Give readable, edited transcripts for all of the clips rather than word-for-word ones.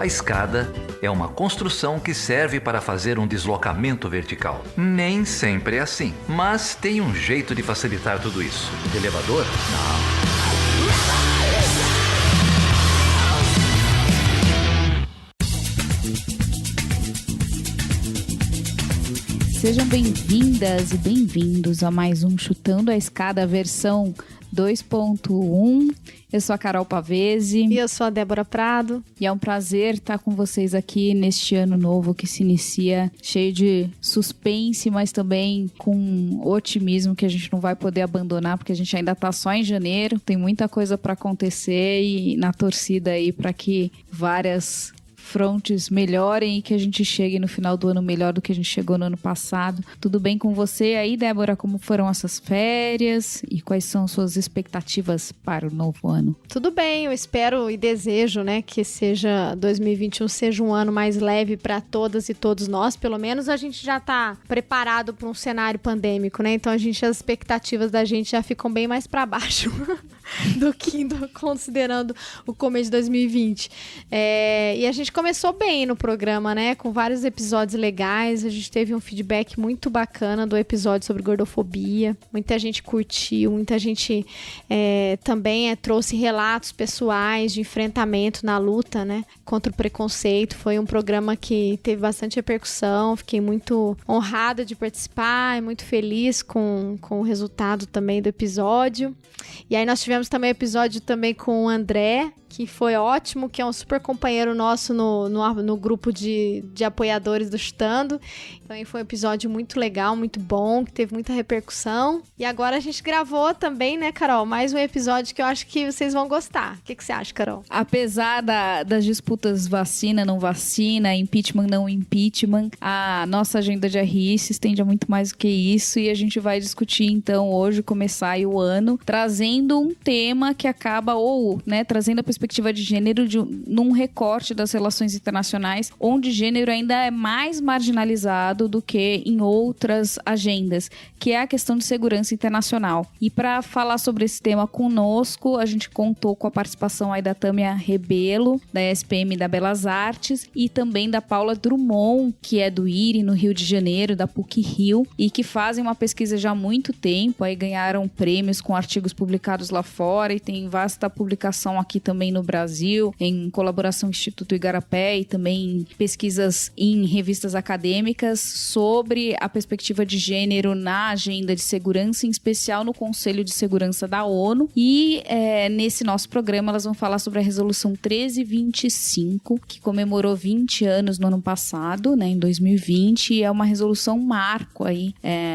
A escada é uma construção que serve para fazer um deslocamento vertical. Nem sempre é assim, mas tem um jeito de facilitar tudo isso. Elevador? Não. Sejam bem-vindas e bem-vindos a mais um Chutando a Escada versão 2.1. Eu sou a Carol Pavese. E eu sou a Débora Prado. E é um prazer estar com vocês aqui neste ano novo que se inicia cheio de suspense, mas também com otimismo que a gente não vai poder abandonar, porque a gente ainda tá só em janeiro. Tem muita coisa para acontecer e na torcida aí para que várias frontes melhorem e que a gente chegue no final do ano melhor do que a gente chegou no ano passado. Tudo bem com você aí, Débora? Como foram essas férias e quais são suas expectativas para o novo ano? Tudo bem, eu espero e desejo, né, que 2021 seja um ano mais leve para todas e todos nós. Pelo menos a gente já tá preparado para um cenário pandêmico, né? Então as expectativas da gente já ficam bem mais para baixo do que considerando o começo de 2020. E a gente começou bem no programa, né? Com vários episódios legais. A gente teve um feedback muito bacana do episódio sobre gordofobia. Muita gente curtiu, muita gente também trouxe relatos pessoais de enfrentamento na luta, né? Contra o preconceito. Foi um programa que teve bastante repercussão. Fiquei muito honrada de participar e muito feliz com o resultado também do episódio. E aí nós tivemos também episódio também com o André, que foi ótimo, que é um super companheiro nosso no grupo de apoiadores do Chutando. Então foi um episódio muito legal, muito bom, que teve muita repercussão. E agora a gente gravou também, né, Carol? Mais um episódio que eu acho que vocês vão gostar. O que você acha, Carol? Apesar das disputas vacina, não vacina, impeachment, não impeachment, a nossa agenda de RI se estende a muito mais do que isso. E a gente vai discutir, então, hoje, começar aí o ano, trazendo um tema que acaba, trazendo a perspectiva de gênero num recorte das relações internacionais, onde gênero ainda é mais marginalizado do que em outras agendas, que é a questão de segurança internacional. E para falar sobre esse tema conosco, a gente contou com a participação aí da Tâmia Rebelo, da SPM da Belas Artes, e também da Paula Drummond, que é do IRI, no Rio de Janeiro, da PUC-Rio, e que fazem uma pesquisa já há muito tempo, aí ganharam prêmios com artigos publicados lá fora, e tem vasta publicação aqui também no Brasil, em colaboração com o Instituto Igarapé, e também pesquisas em revistas acadêmicas sobre a perspectiva de gênero na agenda de segurança, em especial no Conselho de Segurança da ONU. E nesse nosso programa elas vão falar sobre a Resolução 1325, que comemorou 20 anos no ano passado, né, em 2020, e é uma resolução marco aí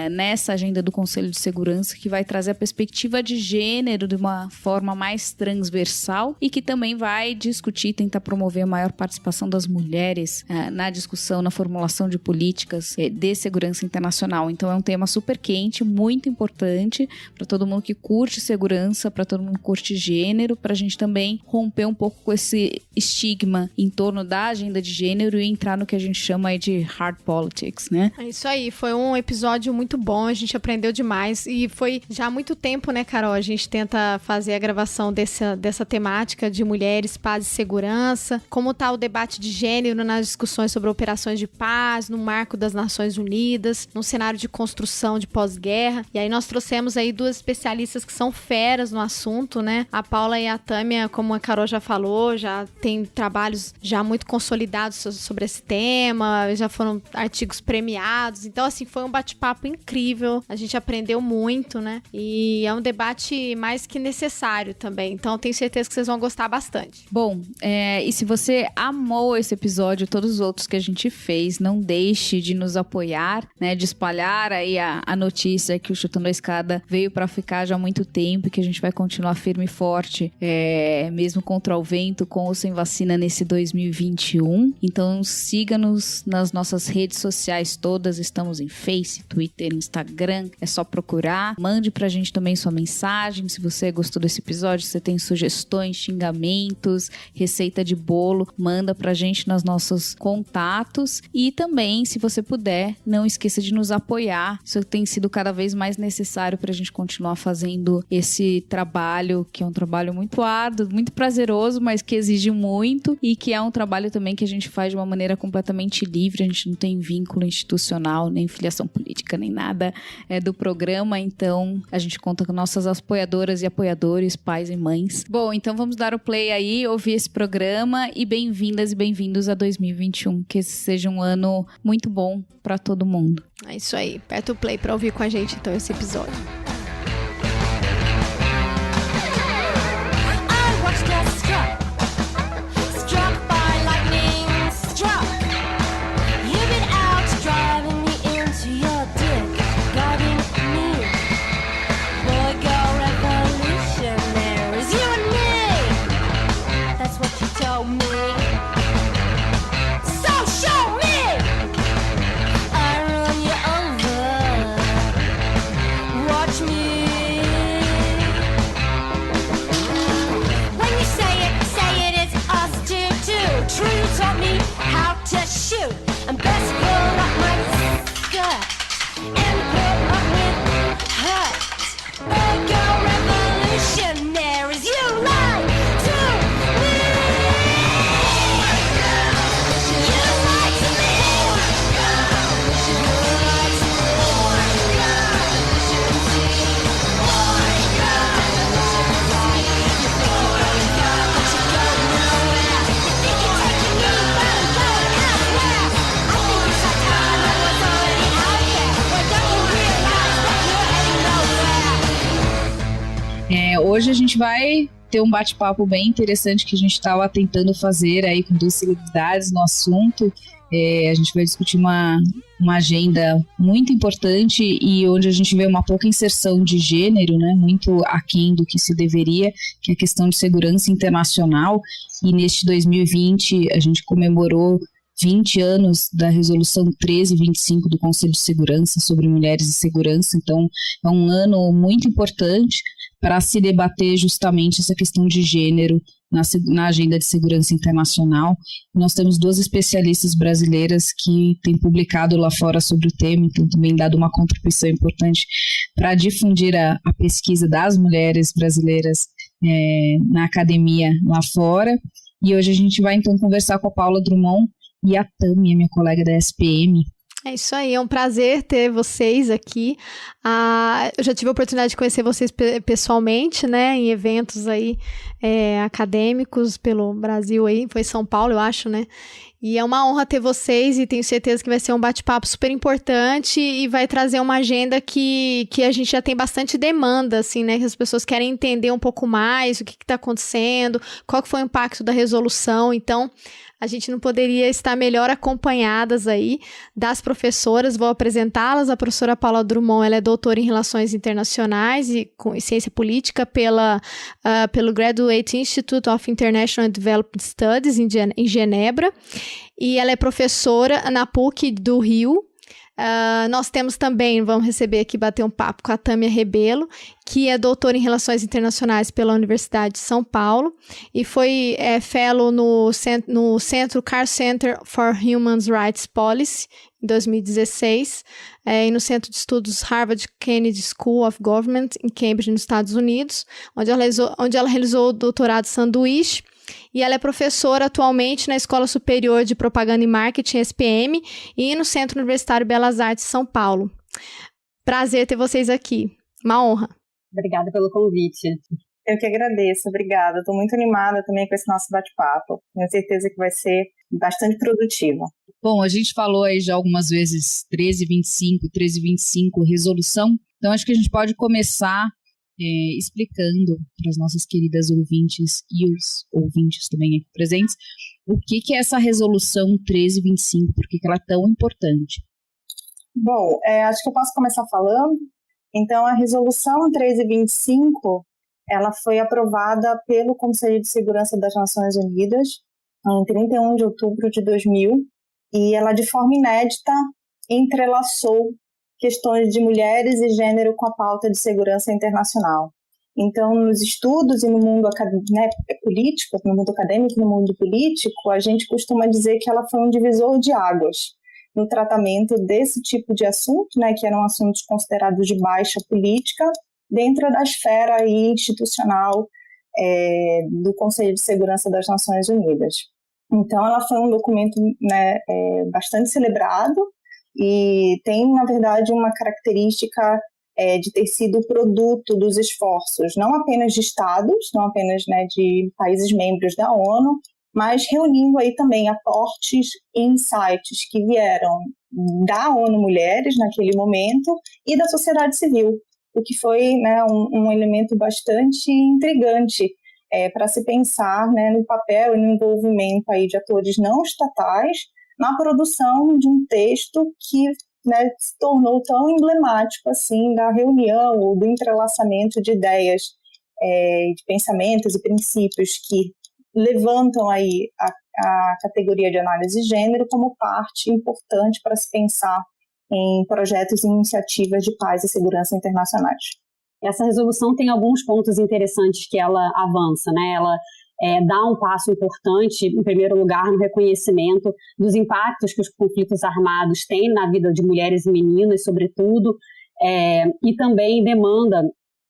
nessa agenda do Conselho de Segurança, que vai trazer a perspectiva de gênero de uma forma mais transversal e que também vai discutir e tentar promover a maior participação das mulheres na discussão, na formulação de políticas de segurança internacional. Então é um tema super quente, muito importante para todo mundo que curte segurança, para todo mundo que curte gênero, para a gente também romper um pouco com esse estigma em torno da agenda de gênero e entrar no que a gente chama aí de hard politics, né? É isso aí, foi um episódio muito bom, a gente aprendeu demais e foi já há muito tempo, né, Carol? A gente tenta fazer a gravação dessa temática de mulheres, paz e segurança, como tá o debate de gênero nas discussões sobre operações de paz, no marco das Nações Unidas, num cenário de construção de pós-guerra. E aí nós trouxemos aí duas especialistas que são feras no assunto, né? A Paula e a Tâmia, como a Carol já falou, já tem trabalhos já muito consolidados sobre esse tema, já foram artigos premiados. Então, assim, foi um bate-papo incrível. A gente aprendeu muito, né? E é um debate mais que necessário também. Então, tenho certeza que vocês vão gostar bastante. Bom, e se você amou esse episódio e todos os outros que a gente fez, não deixe de nos apoiar, né, de espalhar aí a notícia que o Chutando a Escada veio para ficar já há muito tempo e que a gente vai continuar firme e forte, mesmo contra o vento, com ou sem vacina nesse 2021. Então siga-nos nas nossas redes sociais todas, estamos em Face, Twitter, Instagram, é só procurar. Mande pra gente também sua mensagem, se você gostou desse episódio, se você tem sugestões, xingamentos, receita de bolo, manda manda pra gente nos nossos contatos. E também, se você puder, não esqueça de nos apoiar. Isso tem sido cada vez mais necessário pra gente continuar fazendo esse trabalho, que é um trabalho muito árduo, muito prazeroso, mas que exige muito, e que é um trabalho também que a gente faz de uma maneira completamente livre. A gente não tem vínculo institucional, nem filiação política, nem nada do programa. Então, a gente conta com nossas apoiadoras e apoiadores, pais e mães. Bom, então vamos dar o play aí, ouvir esse programa, e bem-vindas e bem-vindos a 2021. Que esse seja um ano muito bom pra todo mundo. É isso aí. Aperta o play pra ouvir com a gente, então, esse episódio. Hoje a gente vai ter um bate-papo bem interessante que a gente estava tentando fazer aí com duas celebridades no assunto. A gente vai discutir uma agenda muito importante e onde a gente vê uma pouca inserção de gênero, né, muito aquém do que se deveria, que é a questão de segurança internacional. E neste 2020 a gente comemorou 20 anos da Resolução 1325 do Conselho de Segurança sobre Mulheres e Segurança. Então é um ano muito importante para se debater justamente essa questão de gênero na agenda de segurança internacional. Nós temos duas especialistas brasileiras que têm publicado lá fora sobre o tema, então também dado uma contribuição importante para difundir a pesquisa das mulheres brasileiras na academia lá fora. E hoje a gente vai então conversar com a Paula Drummond e a Tâmia, minha colega da SPM. É isso aí, é um prazer ter vocês aqui. Eu já tive a oportunidade de conhecer vocês pessoalmente, né, em eventos aí acadêmicos pelo Brasil aí, foi São Paulo, eu acho, né? E é uma honra ter vocês e tenho certeza que vai ser um bate-papo super importante e vai trazer uma agenda que a gente já tem bastante demanda, assim, né? Que as pessoas querem entender um pouco mais o que está acontecendo, qual que foi o impacto da resolução. Então, a gente não poderia estar melhor acompanhadas aí das professoras. Vou apresentá-las. A professora Paula Drummond, ela é doutora em Relações Internacionais e Ciência Política pelo Graduate Institute of International Development Studies em Genebra. E ela é professora na PUC do Rio. Nós temos também, vamos receber aqui, bater um papo com a Tâmia Rebelo, que é doutora em Relações Internacionais pela Universidade de São Paulo e foi fellow no Centro Carr Center for Human Rights Policy em 2016 e no Centro de Estudos Harvard Kennedy School of Government em Cambridge, nos Estados Unidos, onde ela realizou o doutorado sanduíche. E ela é professora atualmente na Escola Superior de Propaganda e Marketing, SPM, e no Centro Universitário Belas Artes, São Paulo. Prazer ter vocês aqui. Uma honra. Obrigada pelo convite. Eu que agradeço, obrigada. Estou muito animada também com esse nosso bate-papo. Tenho certeza que vai ser bastante produtivo. Bom, a gente falou aí já algumas vezes 1325, resolução. Então acho que a gente pode começar explicando para as nossas queridas ouvintes e os ouvintes também aqui presentes o que é essa resolução 1325, por que ela é tão importante. Bom, acho que eu posso começar falando. Então, a resolução 1325, ela foi aprovada pelo Conselho de Segurança das Nações Unidas em 31 de outubro de 2000 e ela, de forma inédita, entrelaçou questões de mulheres e gênero com a pauta de segurança internacional. Então, nos estudos e no mundo político, no mundo acadêmico e no mundo político, a gente costuma dizer que ela foi um divisor de águas no tratamento desse tipo de assunto, né, que eram assuntos considerados de baixa política, dentro da esfera aí institucional do Conselho de Segurança das Nações Unidas. Então, ela foi um documento, né, bastante celebrado e tem, na verdade, uma característica de ter sido produto dos esforços, não apenas de estados, não apenas, né, de países membros da ONU, mas reunindo aí também aportes e insights que vieram da ONU Mulheres naquele momento e da sociedade civil, o que foi, né, um elemento bastante intrigante para se pensar, né, no papel e no envolvimento aí de atores não estatais na produção de um texto que, né, se tornou tão emblemático assim da reunião ou do entrelaçamento de ideias, de pensamentos e princípios que levantam aí a categoria de análise de gênero como parte importante para se pensar em projetos e iniciativas de paz e segurança internacionais. Essa resolução tem alguns pontos interessantes que ela avança, né? Ela dá um passo importante, em primeiro lugar, no reconhecimento dos impactos que os conflitos armados têm na vida de mulheres e meninas, sobretudo, e também demanda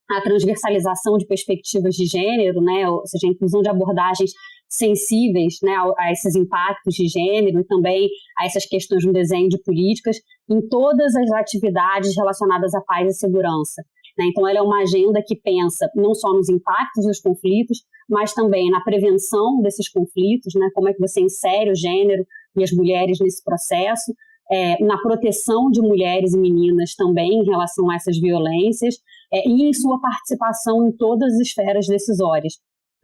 a transversalização de perspectivas de gênero, né? Ou seja, a inclusão de abordagens sensíveis, né, a esses impactos de gênero e também a essas questões no desenho de políticas em todas as atividades relacionadas à paz e segurança. Né? Então, ela é uma agenda que pensa não só nos impactos dos conflitos, mas também na prevenção desses conflitos, né? Como é que você insere o gênero e as mulheres nesse processo, na proteção de mulheres e meninas também em relação a essas violências, e em sua participação em todas as esferas decisórias.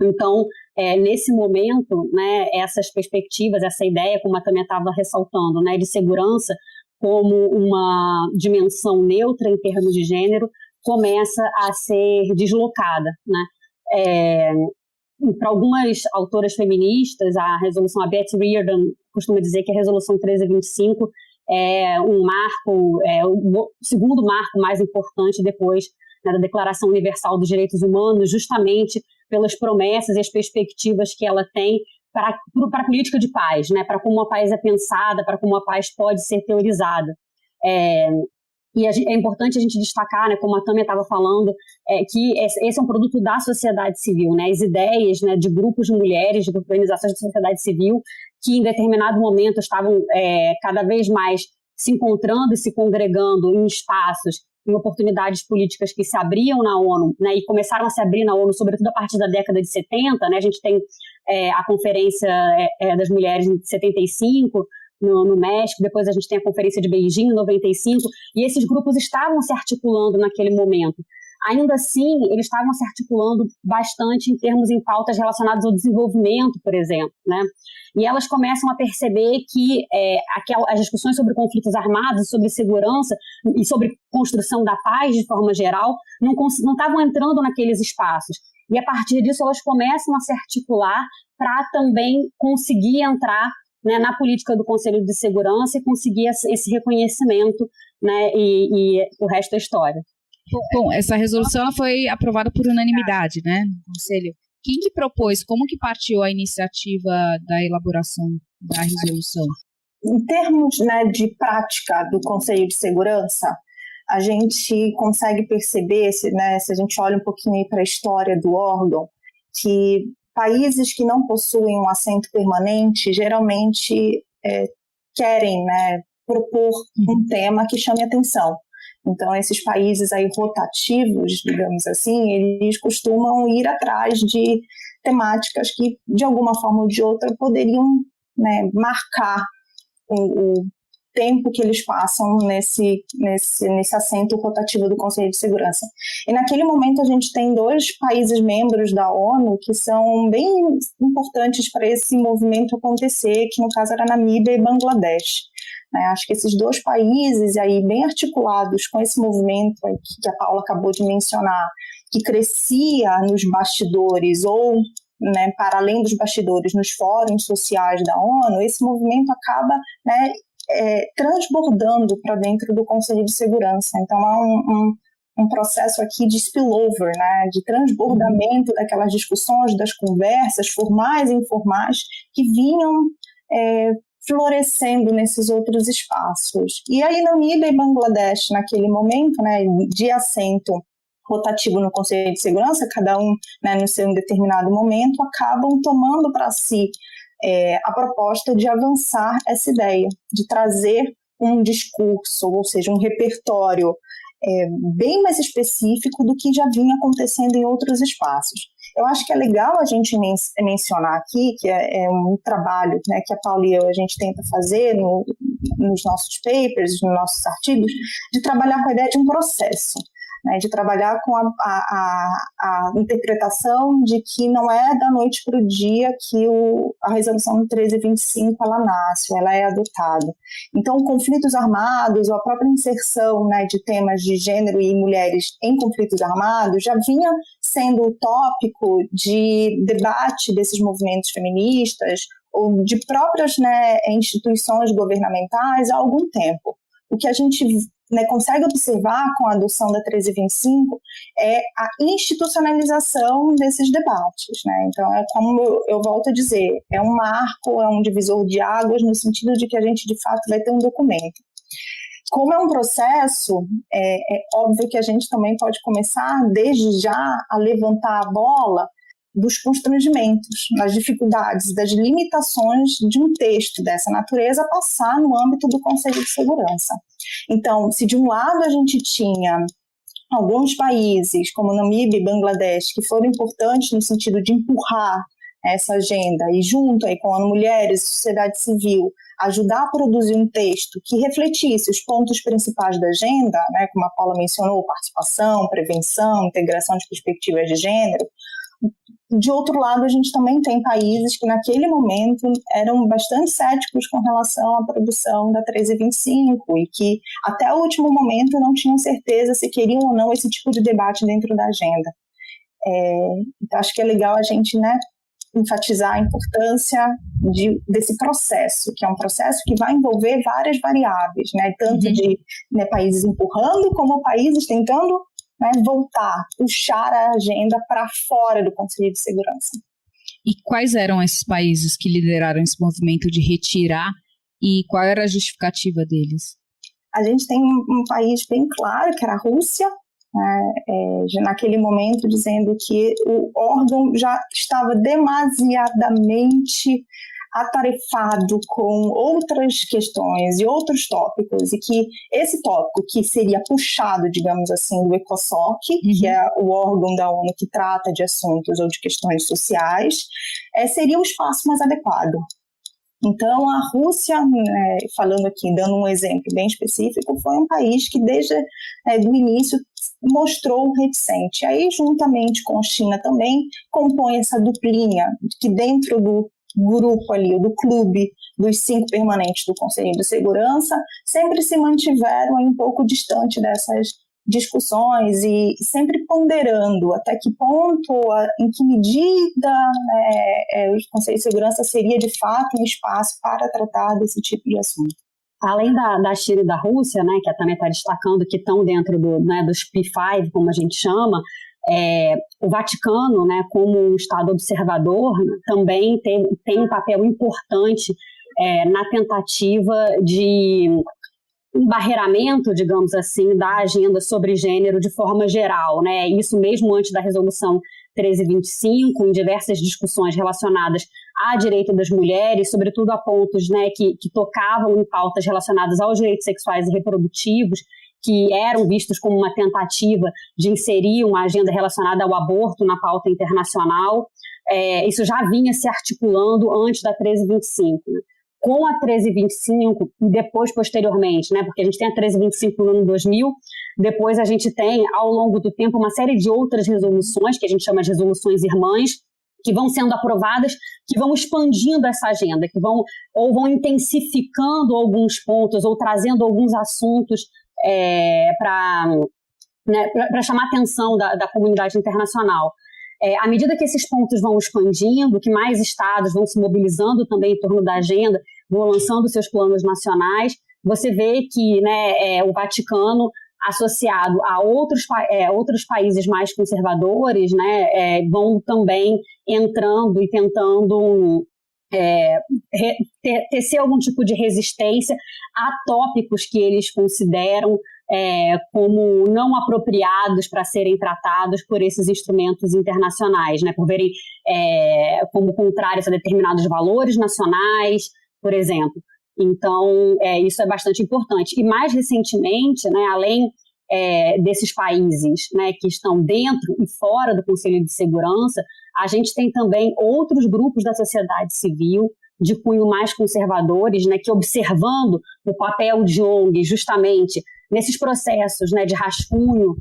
Então, nesse momento, né, essas perspectivas, essa ideia, como a Tânia estava ressaltando, né, de segurança como uma dimensão neutra em termos de gênero, começa a ser deslocada, né? Para algumas autoras feministas, a Beth Reardon costuma dizer que a resolução 1325 é um marco, o segundo marco mais importante depois, né, da Declaração Universal dos Direitos Humanos, justamente pelas promessas e as perspectivas que ela tem para a política de paz, né, para como a paz é pensada, para como a paz pode ser teorizada. E é importante a gente destacar, né, como a Tânia estava falando, que esse é um produto da sociedade civil, né, as ideias, né, de grupos de mulheres, de organizações da sociedade civil, que em determinado momento estavam cada vez mais se encontrando e se congregando em espaços, em oportunidades políticas que se abriam na ONU, né, e começaram a se abrir na ONU, sobretudo a partir da década de 70, né, a gente tem a Conferência das Mulheres de 75, no México, depois a gente tem a Conferência de Beijing, em 95, e esses grupos estavam se articulando naquele momento. Ainda assim, eles estavam se articulando bastante em pautas relacionadas ao desenvolvimento, por exemplo, né? E elas começam a perceber que as discussões sobre conflitos armados, sobre segurança e sobre construção da paz de forma geral não estavam entrando naqueles espaços. E a partir disso elas começam a se articular para também conseguir entrar, né, na política do Conselho de Segurança e conseguir esse reconhecimento, né, e o resto é história. Bom, essa resolução ela foi aprovada por unanimidade, né, no Conselho. Quem que propôs, como que partiu a iniciativa da elaboração da resolução? Em termos, né, de prática do Conselho de Segurança, a gente consegue perceber, né, se a gente olha um pouquinho para a história do órgão, que países que não possuem um assento permanente geralmente querem, né, propor um tema que chame atenção. Então, esses países aí rotativos, digamos assim, eles costumam ir atrás de temáticas que, de alguma forma ou de outra, poderiam, né, marcar o tempo que eles passam nesse assento rotativo do Conselho de Segurança. E naquele momento a gente tem 2 países membros da ONU que são bem importantes para esse movimento acontecer, que no caso era Namíbia e Bangladesh. Acho que esses 2 países aí bem articulados com esse movimento aí que a Paula acabou de mencionar, que crescia nos bastidores ou, né, para além dos bastidores, nos fóruns sociais da ONU, esse movimento acaba, né, transbordando para dentro do Conselho de Segurança. Então há um processo aqui de spillover, né, de transbordamento daquelas discussões, das conversas formais e informais que vinham florescendo nesses outros espaços. E aí, Namíbia e Bangladesh, naquele momento, né, de assento rotativo no Conselho de Segurança, cada um, né, no seu determinado momento, acabam tomando para si a proposta de avançar essa ideia, de trazer um discurso, ou seja, um repertório bem mais específico do que já vinha acontecendo em outros espaços. Eu acho que é legal a gente mencionar aqui, que é um trabalho, né, que a Paula e eu, a gente tenta fazer nos nossos papers, nos nossos artigos, de trabalhar com a ideia de um processo, né, de trabalhar com a interpretação de que não é da noite para o dia que a resolução 1325 ela nasce, ela é adotada. Então, conflitos armados, ou a própria inserção, né, de temas de gênero e mulheres em conflitos armados já vinha sendo o tópico de debate desses movimentos feministas ou de próprias, né, instituições governamentais há algum tempo. O que a gente, né, consegue observar com a adoção da 1325 é a institucionalização desses debates, né? Então, é como eu volto a dizer, é um marco, é um divisor de águas no sentido de que a gente, de fato, vai ter um documento. Como é um processo, é óbvio que a gente também pode começar, desde já, a levantar a bola dos constrangimentos, das dificuldades, das limitações de um texto dessa natureza passar no âmbito do Conselho de Segurança. Então, se de um lado a gente tinha alguns países, como Namíbia e Bangladesh, que foram importantes no sentido de empurrar essa agenda e junto aí com a Mulheres e Sociedade Civil, ajudar a produzir um texto que refletisse os pontos principais da agenda, né, como a Paula mencionou, participação, prevenção, integração de perspectivas de gênero. De outro lado, a gente também tem países que naquele momento eram bastante céticos com relação à produção da 1325 e que até o último momento não tinham certeza se queriam ou não esse tipo de debate dentro da agenda. Então acho que é legal a gente, né, enfatizar a importância desse processo, que é um processo que vai envolver várias variáveis, né, tanto de, né, países empurrando como países tentando, né, voltar, puxar a agenda para fora do Conselho de Segurança. E quais eram esses países que lideraram esse movimento de retirar e qual era a justificativa deles? A gente tem um país bem claro, que era a Rússia, naquele momento dizendo que o órgão já estava demasiadamente atarefado com outras questões e outros tópicos, e que esse tópico que seria puxado, digamos assim, do ECOSOC, que é o órgão da ONU que trata de assuntos ou de questões sociais, seria o espaço mais adequado. Então, a Rússia, falando aqui, dando um exemplo bem específico, foi um país que desde o início mostrou reticente. Aí, juntamente com a China também, compõe essa duplinha, que dentro do grupo ali, do clube dos 5 permanentes do Conselho de Segurança, sempre se mantiveram um pouco distante dessas discussões e sempre ponderando até que ponto, em que medida o Conselho de Segurança seria de fato um espaço para tratar desse tipo de assunto. Além da China e da Rússia, né, que a Tânia está destacando que estão dentro dos P5, como a gente chama, o Vaticano, né, como um Estado observador, também tem um papel importante na tentativa de embarreiramento, digamos assim, da agenda sobre gênero de forma geral, né? Isso mesmo antes da resolução 1325, em diversas discussões relacionadas à direito das mulheres, sobretudo a pontos, né, que tocavam em pautas relacionadas aos direitos sexuais e reprodutivos, que eram vistos como uma tentativa de inserir uma agenda relacionada ao aborto na pauta internacional. Isso já vinha se articulando antes da 1325, né? Com a 1325 e depois, posteriormente, né, porque a gente tem a 1325 no ano 2000, depois a gente tem, ao longo do tempo, uma série de outras resoluções, que a gente chama de resoluções irmãs, que vão sendo aprovadas, que vão expandindo essa agenda, que vão intensificando alguns pontos ou trazendo alguns assuntos para chamar a atenção da comunidade internacional. À medida que esses pontos vão expandindo, que mais estados vão se mobilizando também em torno da agenda, vão lançando seus planos nacionais, você vê que, né, o Vaticano associado a outros países mais conservadores, né, vão também entrando e tentando tecer algum tipo de resistência a tópicos que eles consideram como não apropriados para serem tratados por esses instrumentos internacionais, né, por verem como contrários a determinados valores nacionais, por exemplo. Então, isso é bastante importante. E mais recentemente, né, além desses países, né, que estão dentro e fora do Conselho de Segurança, a gente tem também outros grupos da sociedade civil de cunho mais conservadores, né, que observando o papel de ONG justamente nesses processos, né, de rascunho,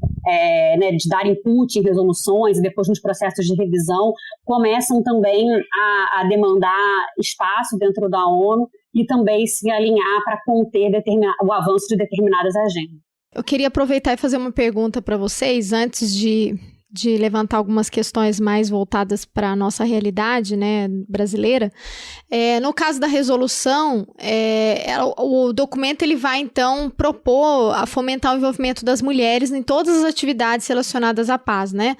né, de dar input em resoluções e depois nos processos de revisão, começam também a demandar espaço dentro da ONU e também se alinhar para conter o avanço de determinadas agendas. Eu queria aproveitar e fazer uma pergunta para vocês antes de levantar algumas questões mais voltadas para a nossa realidade, né, brasileira. No caso da resolução, o documento ele vai, então, propor a fomentar o envolvimento das mulheres em todas as atividades relacionadas à paz, né?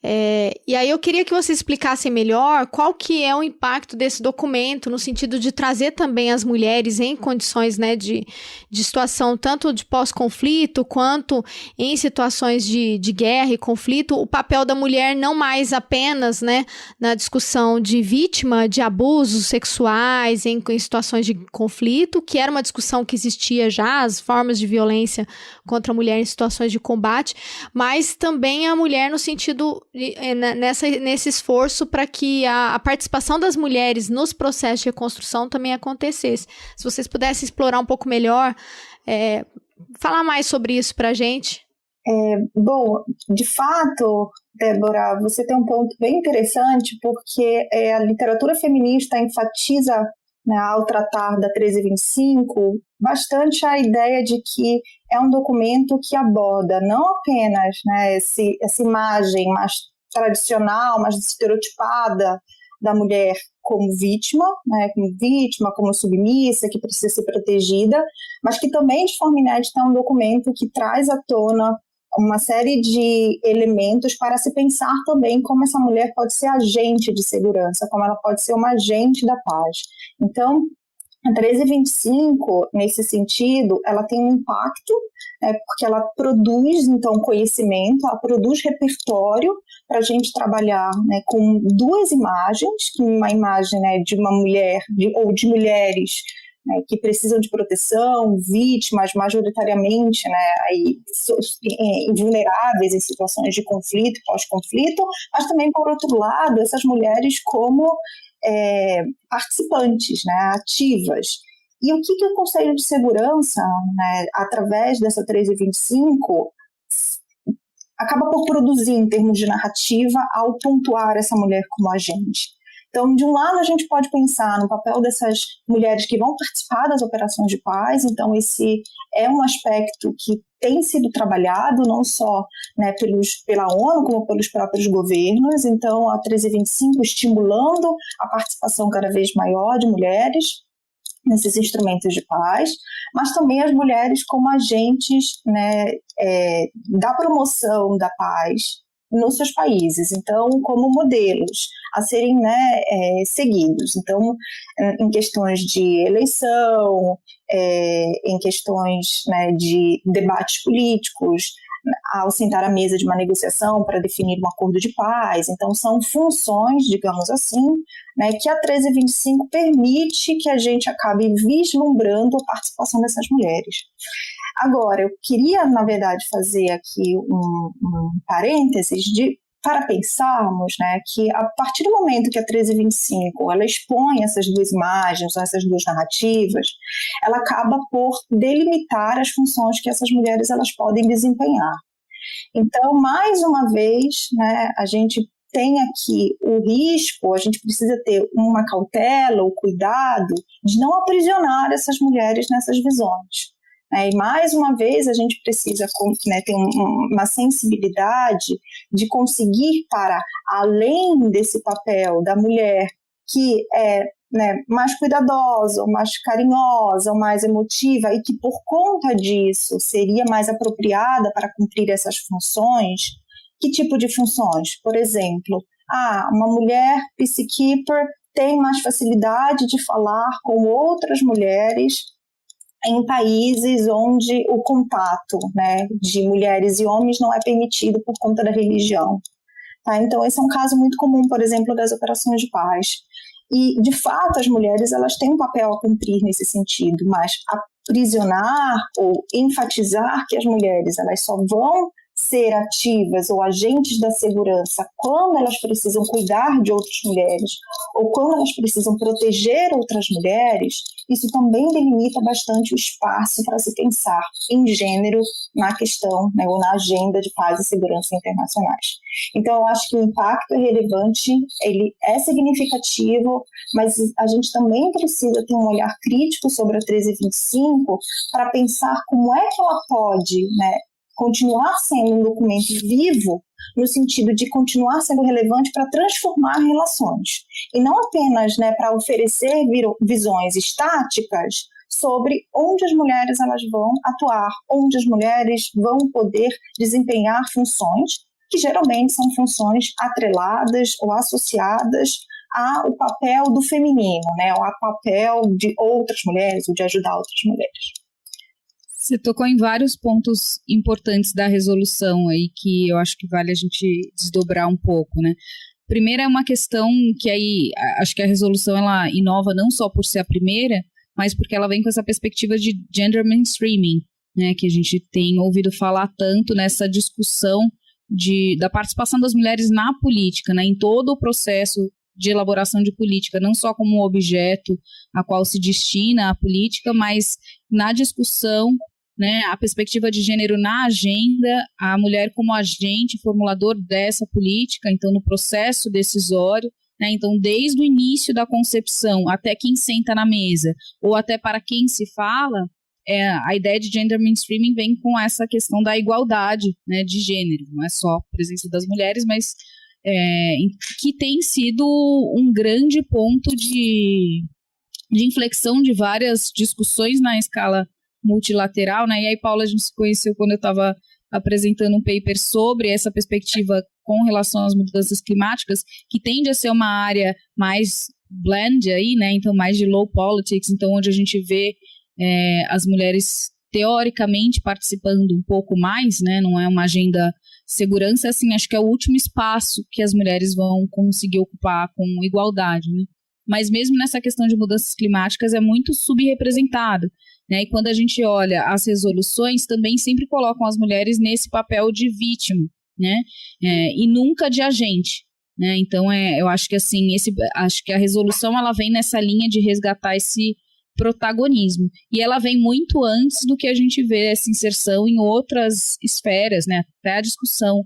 E aí eu queria que você explicasse melhor qual que é o impacto desse documento no sentido de trazer também as mulheres em condições, né, de situação tanto de pós-conflito quanto em situações de guerra e conflito, o papel da mulher não mais apenas, né, na discussão de vítima de abusos sexuais em situações de conflito, que era uma discussão que existia já, as formas de violência contra a mulher em situações de combate, mas também a mulher no sentido, nesse esforço para que a participação das mulheres nos processos de reconstrução também acontecesse. Se vocês pudessem explorar um pouco melhor, falar mais sobre isso para a gente. Bom, de fato, Débora, você tem um ponto bem interessante, porque a literatura feminista enfatiza, né, ao tratar da 1325, bastante a ideia de que é um documento que aborda não apenas, né, essa imagem mais tradicional, mais estereotipada da mulher como vítima, né, como submissa, que precisa ser protegida, mas que também, de forma inédita, é um documento que traz à tona uma série de elementos para se pensar também como essa mulher pode ser agente de segurança, como ela pode ser uma agente da paz. Então, a 1325, nesse sentido, ela tem um impacto, porque ela produz, então, conhecimento, ela produz repertório para a gente trabalhar, né, com duas imagens, uma imagem, né, de uma mulher ou de mulheres, né, que precisam de proteção, vítimas majoritariamente, né, vulneráveis em situações de conflito, pós-conflito, mas também, por outro lado, essas mulheres como participantes, né, ativas. E o que o Conselho de Segurança, né, através dessa 1325, acaba por produzir em termos de narrativa ao pontuar essa mulher como agente? Então, de um lado, a gente pode pensar no papel dessas mulheres que vão participar das operações de paz. Então, esse é um aspecto que tem sido trabalhado não só, né, pela ONU, como pelos próprios governos. Então, a 1325 estimulando a participação cada vez maior de mulheres nesses instrumentos de paz, mas também as mulheres como agentes, né, da promoção da paz nos seus países, então, como modelos a serem, né, seguidos. Então, em questões de eleição, em questões, né, de debates políticos, ao sentar à mesa de uma negociação para definir um acordo de paz. Então, são funções, digamos assim, né, que a 1325 permite que a gente acabe vislumbrando a participação dessas mulheres. Agora, eu queria, na verdade, fazer aqui um parênteses para pensarmos, né, que a partir do momento que a 1325 ela expõe essas duas imagens, essas duas narrativas, ela acaba por delimitar as funções que essas mulheres elas podem desempenhar. Então, mais uma vez, né, a gente tem aqui o risco, a gente precisa ter uma cautela, o cuidado de não aprisionar essas mulheres nessas visões. E mais uma vez a gente precisa, né, ter uma sensibilidade de conseguir para além desse papel da mulher que é né, mais cuidadosa, ou mais carinhosa, ou mais emotiva, e que por conta disso seria mais apropriada para cumprir essas funções. Que tipo de funções? Por exemplo, uma mulher peacekeeper tem mais facilidade de falar com outras mulheres em países onde o contato, né, de mulheres e homens não é permitido por conta da religião. Tá? Então, esse é um caso muito comum, por exemplo, das operações de paz. E, de fato, as mulheres elas têm um papel a cumprir nesse sentido, mas aprisionar ou enfatizar que as mulheres elas só vão ser ativas ou agentes da segurança quando elas precisam cuidar de outras mulheres ou quando elas precisam proteger outras mulheres, isso também delimita bastante o espaço para se pensar em gênero na questão, né, ou na agenda de paz e segurança internacionais. Então, eu acho que o impacto é relevante, ele é significativo, mas a gente também precisa ter um olhar crítico sobre a 1325 para pensar como é que ela pode, né, continuar sendo um documento vivo no sentido de continuar sendo relevante para transformar relações e não apenas, né, para oferecer visões estáticas sobre onde as mulheres elas vão atuar, onde as mulheres vão poder desempenhar funções que geralmente são funções atreladas ou associadas ao papel do feminino, né, ou ao papel de outras mulheres ou de ajudar outras mulheres. Você tocou em vários pontos importantes da resolução aí que eu acho que vale a gente desdobrar um pouco, né? Primeiro é uma questão que aí acho que a resolução ela inova não só por ser a primeira, mas porque ela vem com essa perspectiva de gender mainstreaming, né? Que a gente tem ouvido falar tanto nessa discussão da participação das mulheres na política, né? Em todo o processo de elaboração de política, não só como objeto a qual se destina a política, mas na discussão, né, a perspectiva de gênero na agenda, a mulher como agente formulador dessa política, então no processo decisório, né, então desde o início da concepção até quem senta na mesa, ou até para quem se fala, a ideia de gender mainstreaming vem com essa questão da igualdade, né, de gênero, não é só a presença das mulheres, mas que tem sido um grande ponto de inflexão de várias discussões na escala multilateral, né? E aí, Paula, a gente se conheceu quando eu estava apresentando um paper sobre essa perspectiva com relação às mudanças climáticas, que tende a ser uma área mais blend aí, né? Então, mais de low politics, então onde a gente vê as mulheres teoricamente participando um pouco mais, né? Não é uma agenda segurança, assim, acho que é o último espaço que as mulheres vão conseguir ocupar com igualdade, né? Mas mesmo nessa questão de mudanças climáticas é muito subrepresentado, né? E quando a gente olha as resoluções, também sempre colocam as mulheres nesse papel de vítima, né? E nunca de agente, né? Então, eu acho que assim, acho que a resolução ela vem nessa linha de resgatar esse protagonismo. E ela vem muito antes do que a gente vê essa inserção em outras esferas, né? Até a discussão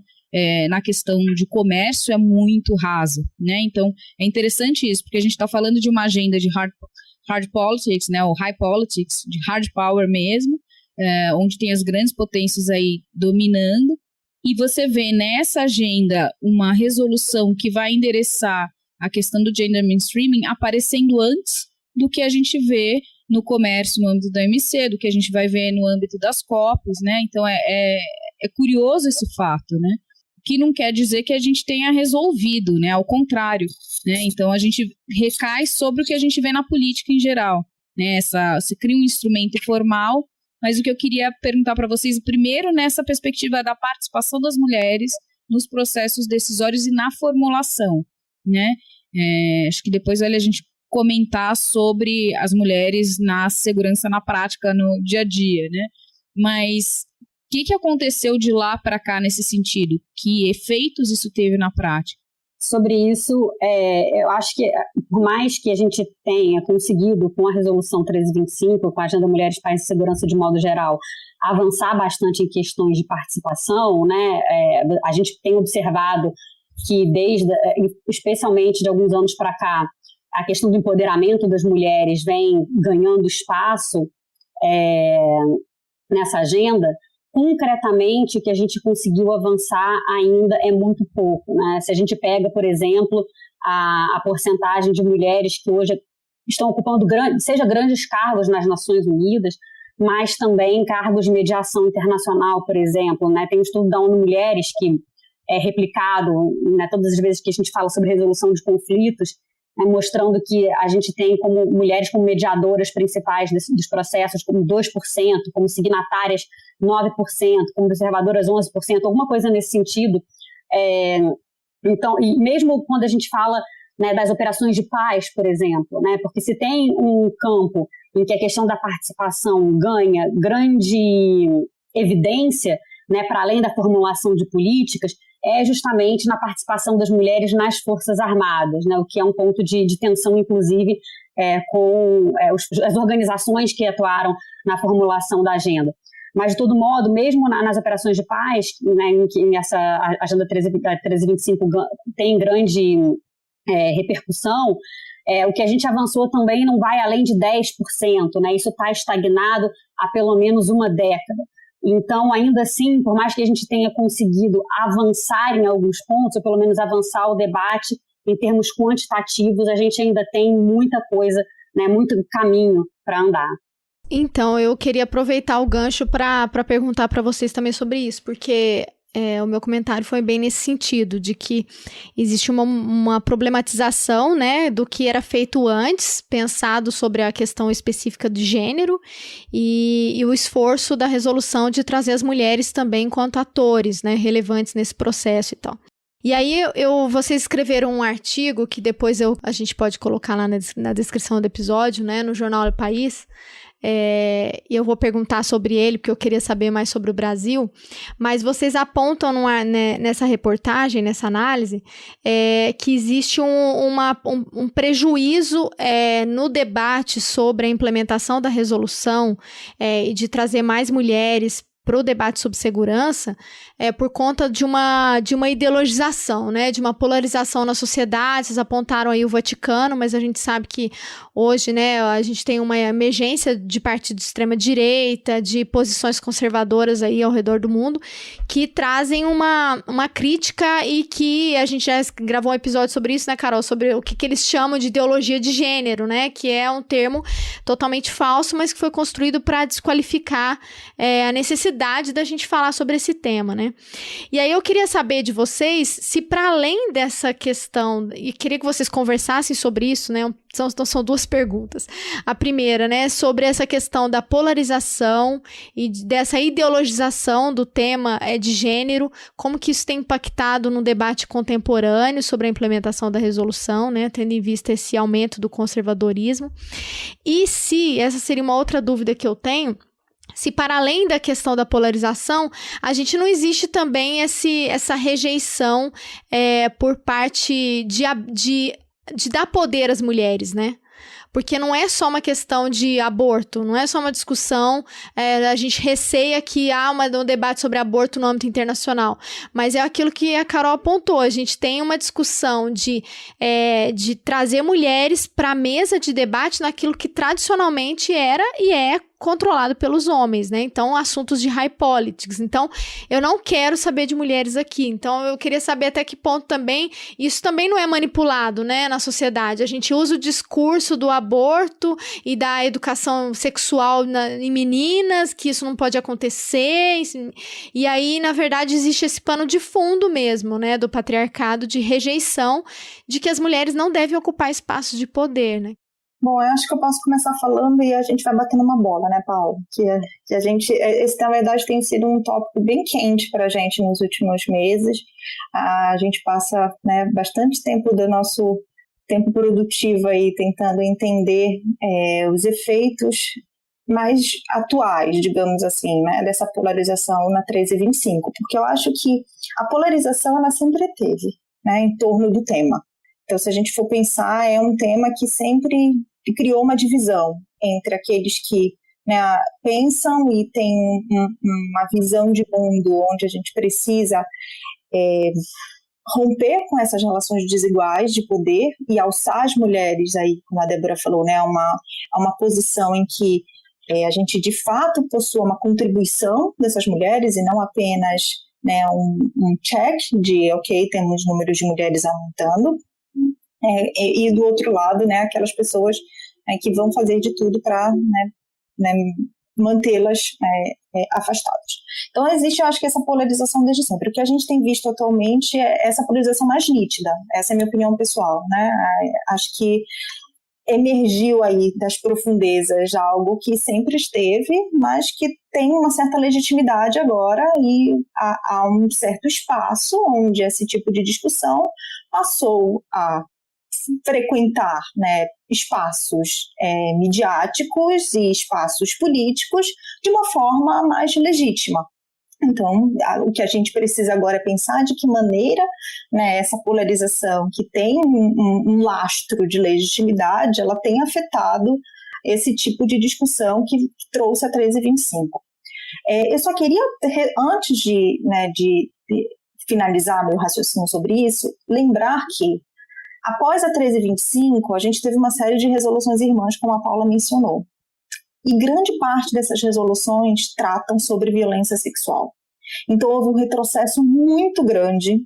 na questão de comércio é muito rasa, né? Então, é interessante isso, porque a gente está falando de uma agenda de hard politics, né? Ou high politics, de hard power mesmo, onde tem as grandes potências aí dominando, e você vê nessa agenda uma resolução que vai endereçar a questão do gender mainstreaming aparecendo antes do que a gente vê no comércio no âmbito da OMC, do que a gente vai ver no âmbito das COPs, né? Então, é curioso esse fato, né? Que não quer dizer que a gente tenha resolvido, né? Ao contrário, né? Então, a gente recai sobre o que a gente vê na política em geral, né? Você cria um instrumento formal, mas o que eu queria perguntar para vocês, primeiro, nessa perspectiva da participação das mulheres nos processos decisórios e na formulação, né? Acho que depois a gente comentar sobre as mulheres na segurança na prática, no dia a dia, né? Mas o que aconteceu de lá para cá nesse sentido? Que efeitos isso teve na prática? Sobre isso, eu acho que, por mais que a gente tenha conseguido, com a Resolução 1325, com a Agenda Mulheres, Paz e Segurança de modo geral, avançar bastante em questões de participação, né? A gente tem observado que, especialmente de alguns anos para cá, a questão do empoderamento das mulheres vem ganhando espaço nessa agenda. Concretamente, que a gente conseguiu avançar ainda é muito pouco, né? Se a gente pega, por exemplo, a porcentagem de mulheres que hoje estão ocupando seja grandes cargos nas Nações Unidas, mas também cargos de mediação internacional, por exemplo, né? Tem um estudo da ONU Mulheres que é replicado, né, todas as vezes que a gente fala sobre resolução de conflitos, né, mostrando que a gente tem como mulheres como mediadoras principais dos processos, como 2%, como signatárias 9%, como observadoras 11%, alguma coisa nesse sentido. Então, e mesmo quando a gente fala, né, das operações de paz, por exemplo, né, porque se tem um campo em que a questão da participação ganha grande evidência, né, para além da formulação de políticas, é justamente na participação das mulheres nas Forças Armadas, né, o que é um ponto de tensão, inclusive, com as organizações que atuaram na formulação da agenda. Mas, de todo modo, mesmo nas operações de paz, né, em que essa Agenda 1325 tem grande repercussão, o que a gente avançou também não vai além de 10%, né, isso está estagnado há pelo menos uma década. Então, ainda assim, por mais que a gente tenha conseguido avançar em alguns pontos, ou pelo menos avançar o debate em termos quantitativos, a gente ainda tem muita coisa, né, muito caminho para andar. Então, eu queria aproveitar o gancho para perguntar para vocês também sobre isso, porque o meu comentário foi bem nesse sentido, de que existe uma problematização, né, do que era feito antes, pensado sobre a questão específica de gênero, e o esforço da resolução de trazer as mulheres também enquanto atores, né, relevantes nesse processo e tal. E aí, vocês escreveram um artigo que depois a gente pode colocar lá na descrição do episódio, né, no Jornal do País. E eu vou perguntar sobre ele, porque eu queria saber mais sobre o Brasil, mas vocês apontam nessa reportagem, nessa análise, que existe um prejuízo no debate sobre a implementação da resolução e de trazer mais mulheres para o debate sobre segurança, por conta de uma ideologização, né, de uma polarização na sociedade. Vocês apontaram aí o Vaticano, mas a gente sabe que hoje, né, a gente tem uma emergência de partidos de extrema-direita, de posições conservadoras aí ao redor do mundo, que trazem uma crítica, e que a gente já gravou um episódio sobre isso, né, Carol, sobre o que eles chamam de ideologia de gênero, né, que é um termo totalmente falso, mas que foi construído para desqualificar a necessidade da gente falar sobre esse tema, né? E aí eu queria saber de vocês se, para além dessa questão, e queria que vocês conversassem sobre isso, né? São duas perguntas. A primeira, né, sobre essa questão da polarização e dessa ideologização do tema de gênero, como que isso tem impactado no debate contemporâneo sobre a implementação da resolução, né, tendo em vista esse aumento do conservadorismo. E se, essa seria uma outra dúvida que eu tenho, se, para além da questão da polarização, a gente não existe também essa rejeição por parte de dar poder às mulheres, né? Porque não é só uma questão de aborto, não é só uma discussão, a gente receia que há um debate sobre aborto no âmbito internacional, mas é aquilo que a Carol apontou, a gente tem uma discussão de trazer mulheres para a mesa de debate naquilo que tradicionalmente era e é controlado pelos homens, né? Então, assuntos de high politics. Então, eu não quero saber de mulheres aqui. Então, eu queria saber até que ponto também isso também não é manipulado, né, na sociedade. A gente usa o discurso do aborto e da educação sexual em meninas, que isso não pode acontecer. E aí, na verdade, existe esse pano de fundo mesmo, né, do patriarcado, de rejeição de que as mulheres não devem ocupar espaços de poder, né? Bom, eu acho que eu posso começar falando e a gente vai batendo uma bola, né, Paulo? Que a gente, esse, na verdade, tem sido um tópico bem quente para a gente nos últimos meses. A gente passa, né, bastante tempo do nosso tempo produtivo aí tentando entender os efeitos mais atuais, digamos assim, né, dessa polarização na 1325, porque eu acho que a polarização ela sempre teve, né, em torno do tema. Então, se a gente for pensar, é um tema que sempre criou uma divisão entre aqueles que, né, pensam e têm uma visão de mundo onde a gente precisa romper com essas relações desiguais de poder e alçar as mulheres, aí, como a Débora falou, né, a uma posição em que a gente, de fato, possua uma contribuição dessas mulheres e não apenas, né, um check de, ok, temos números de mulheres aumentando. E do outro lado, né, aquelas pessoas que vão fazer de tudo para mantê-las afastadas. Então existe, eu acho que essa polarização desde sempre. O que a gente tem visto atualmente é essa polarização mais nítida, essa é a minha opinião pessoal, né? Acho que emergiu aí das profundezas algo que sempre esteve, mas que tem uma certa legitimidade agora e há um certo espaço onde esse tipo de discussão passou a frequentar, né, espaços midiáticos e espaços políticos de uma forma mais legítima. Então, o que a gente precisa agora é pensar de que maneira, né, essa polarização que tem um lastro de legitimidade, ela tem afetado esse tipo de discussão que trouxe a 1325. Eu só queria, antes de finalizar meu raciocínio sobre isso, lembrar que após a 1325, a gente teve uma série de resoluções irmãs, como a Paula mencionou. E grande parte dessas resoluções tratam sobre violência sexual. Então, houve um retrocesso muito grande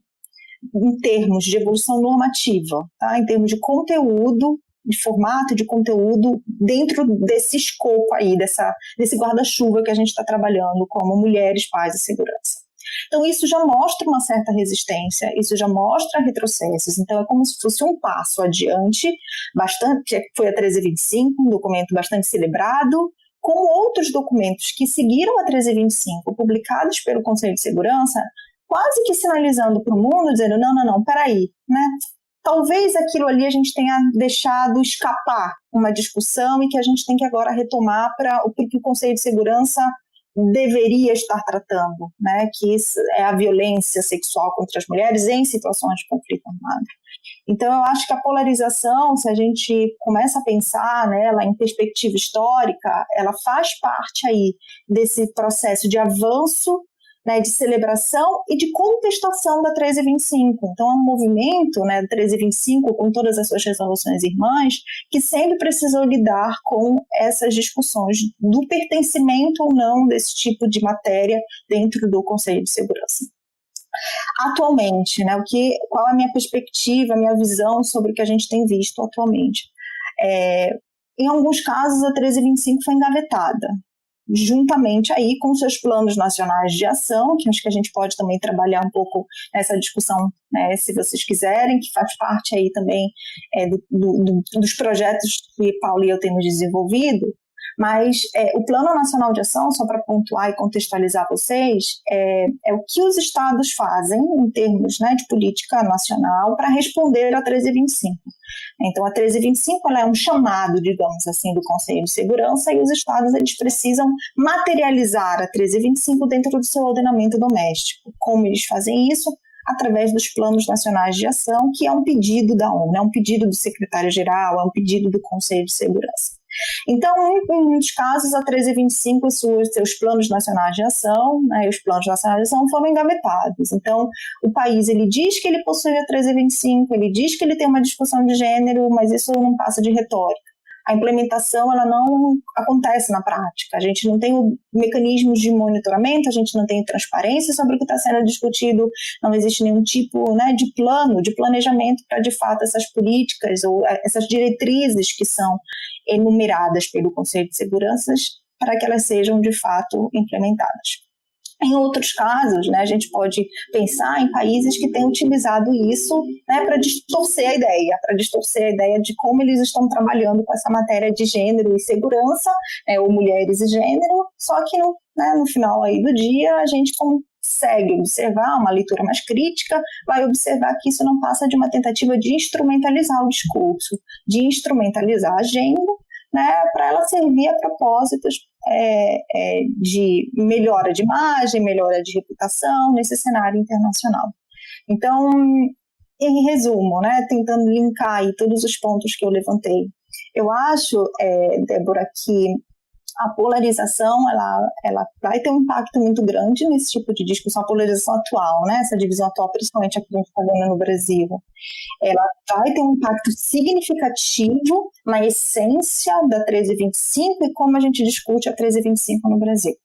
em termos de evolução normativa, tá? Em termos de conteúdo, de formato de conteúdo, dentro desse escopo aí, desse guarda-chuva que a gente está trabalhando como mulheres, paz e segurança. Então, isso já mostra uma certa resistência, isso já mostra retrocessos. Então, é como se fosse um passo adiante, bastante, que foi a 1325, um documento bastante celebrado, como outros documentos que seguiram a 1325, publicados pelo Conselho de Segurança, quase que sinalizando para o mundo, dizendo, não, peraí, né? Talvez aquilo ali a gente tenha deixado escapar uma discussão e que a gente tem que agora retomar para o que o Conselho de Segurança deveria estar tratando, né, que é a violência sexual contra as mulheres em situações de conflito armado. Então, eu acho que a polarização, se a gente começa a pensar nela em perspectiva histórica, ela faz parte aí desse processo de avanço, né, de celebração e de contestação da 1325. Então, é um movimento, né, 1325, com todas as suas resoluções irmãs, que sempre precisou lidar com essas discussões do pertencimento ou não desse tipo de matéria dentro do Conselho de Segurança. Atualmente, né, qual é a minha perspectiva, a minha visão sobre o que a gente tem visto atualmente? Em alguns casos, a 1325 foi engavetada, juntamente aí com seus planos nacionais de ação, que acho que a gente pode também trabalhar um pouco nessa discussão, né, se vocês quiserem, que faz parte aí também dos projetos que Paulo e eu temos desenvolvido, mas o Plano Nacional de Ação, só para pontuar e contextualizar vocês, é o que os estados fazem em termos, né, de política nacional para responder a 1325. Então, a 1325 ela é um chamado, digamos assim, do Conselho de Segurança, e os estados eles precisam materializar a 1325 dentro do seu ordenamento doméstico. Como eles fazem isso? Através dos planos nacionais de ação, que é um pedido da ONU, é um pedido do secretário-geral, é um pedido do Conselho de Segurança. Então, em muitos casos, a 1325 e seus planos nacionais de ação, né, os planos nacionais de ação foram engavetados. Então, o país ele diz que ele possui a 1325, ele diz que ele tem uma discussão de gênero, mas isso não passa de retórica. A implementação ela não acontece na prática. A gente não tem mecanismos de monitoramento, a gente não tem transparência sobre o que está sendo discutido, não existe nenhum tipo, né, de plano, de planejamento para, de fato, essas políticas ou essas diretrizes que são enumeradas pelo Conselho de Segurança para que elas sejam, de fato, implementadas. Em outros casos, né, a gente pode pensar em países que têm utilizado isso, né, para distorcer a ideia de como eles estão trabalhando com essa matéria de gênero e segurança, ou mulheres e gênero, só que no final aí do dia a gente consegue observar uma leitura mais crítica, vai observar que isso não passa de uma tentativa de instrumentalizar o discurso, de instrumentalizar a gênero, né, para ela servir a propósitos de melhora de imagem, melhora de reputação nesse cenário internacional. Então, em resumo, né, tentando linkar aí todos os pontos que eu levantei, eu acho, Débora, que a polarização ela vai ter um impacto muito grande nesse tipo de discussão, a polarização atual, né, essa divisão atual, principalmente aqui que a gente está vendo no Brasil, ela vai ter um impacto significativo na essência da 1325 e como a gente discute a 1325 no Brasil.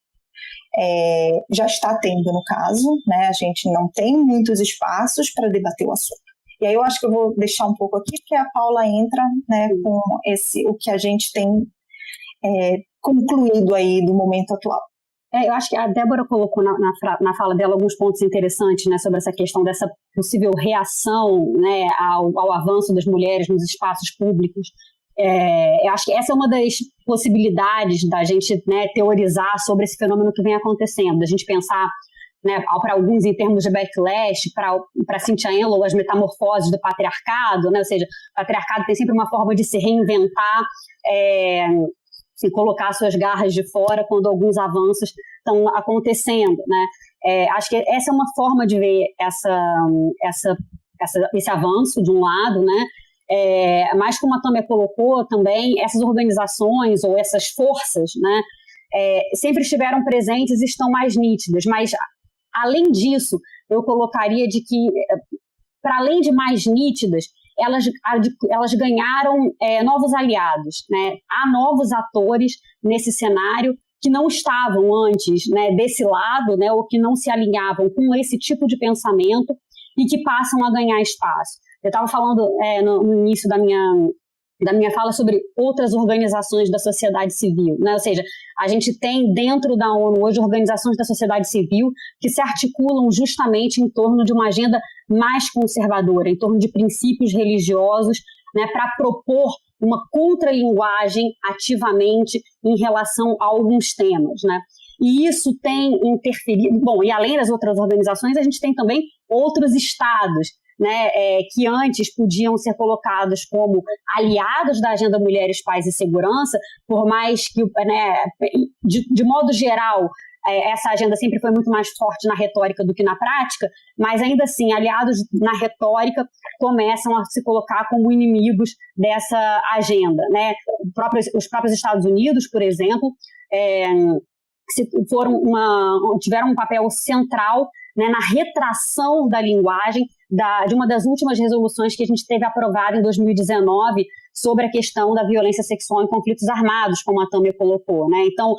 Já está tendo, no caso, né, a gente não tem muitos espaços para debater o assunto. E aí eu acho que eu vou deixar um pouco aqui, porque a Paula entra, né, com o que a gente tem concluído aí do momento atual. Eu acho que a Débora colocou na fala dela alguns pontos interessantes, né, sobre essa questão dessa possível reação, né, ao avanço das mulheres nos espaços públicos. Eu acho que essa é uma das possibilidades da gente, né, teorizar sobre esse fenômeno que vem acontecendo, da gente pensar, né, para alguns em termos de backlash, para Cynthia Enloe, as metamorfoses do patriarcado, né, ou seja, o patriarcado tem sempre uma forma de se reinventar, e colocar suas garras de fora quando alguns avanços estão acontecendo, né? Acho que essa é uma forma de ver esse avanço, de um lado, né? Mas como a Tâmia colocou também, essas organizações ou essas forças, né, sempre estiveram presentes e estão mais nítidas, mas além disso, eu colocaria de que, para além de mais nítidas, elas ganharam novos aliados, né? Há novos atores nesse cenário que não estavam antes, né, desse lado, né, ou que não se alinhavam com esse tipo de pensamento e que passam a ganhar espaço. Eu estava falando no início da minha fala sobre outras organizações da sociedade civil, né? Ou seja, a gente tem dentro da ONU hoje organizações da sociedade civil que se articulam justamente em torno de uma agenda mais conservadora, em torno de princípios religiosos, né, para propor uma contralinguagem ativamente em relação a alguns temas, né? E isso tem interferido. Bom, e além das outras organizações, a gente tem também outros estados, né, que antes podiam ser colocados como aliados da agenda Mulheres, Paz e Segurança, por mais que, né, de modo geral, essa agenda sempre foi muito mais forte na retórica do que na prática, mas ainda assim, aliados na retórica começam a se colocar como inimigos dessa agenda, né? Os próprios Estados Unidos, por exemplo, tiveram um papel central, né, na retração da linguagem de uma das últimas resoluções que a gente teve aprovada em 2019 sobre a questão da violência sexual em conflitos armados, como a Tâmia colocou, né? Então,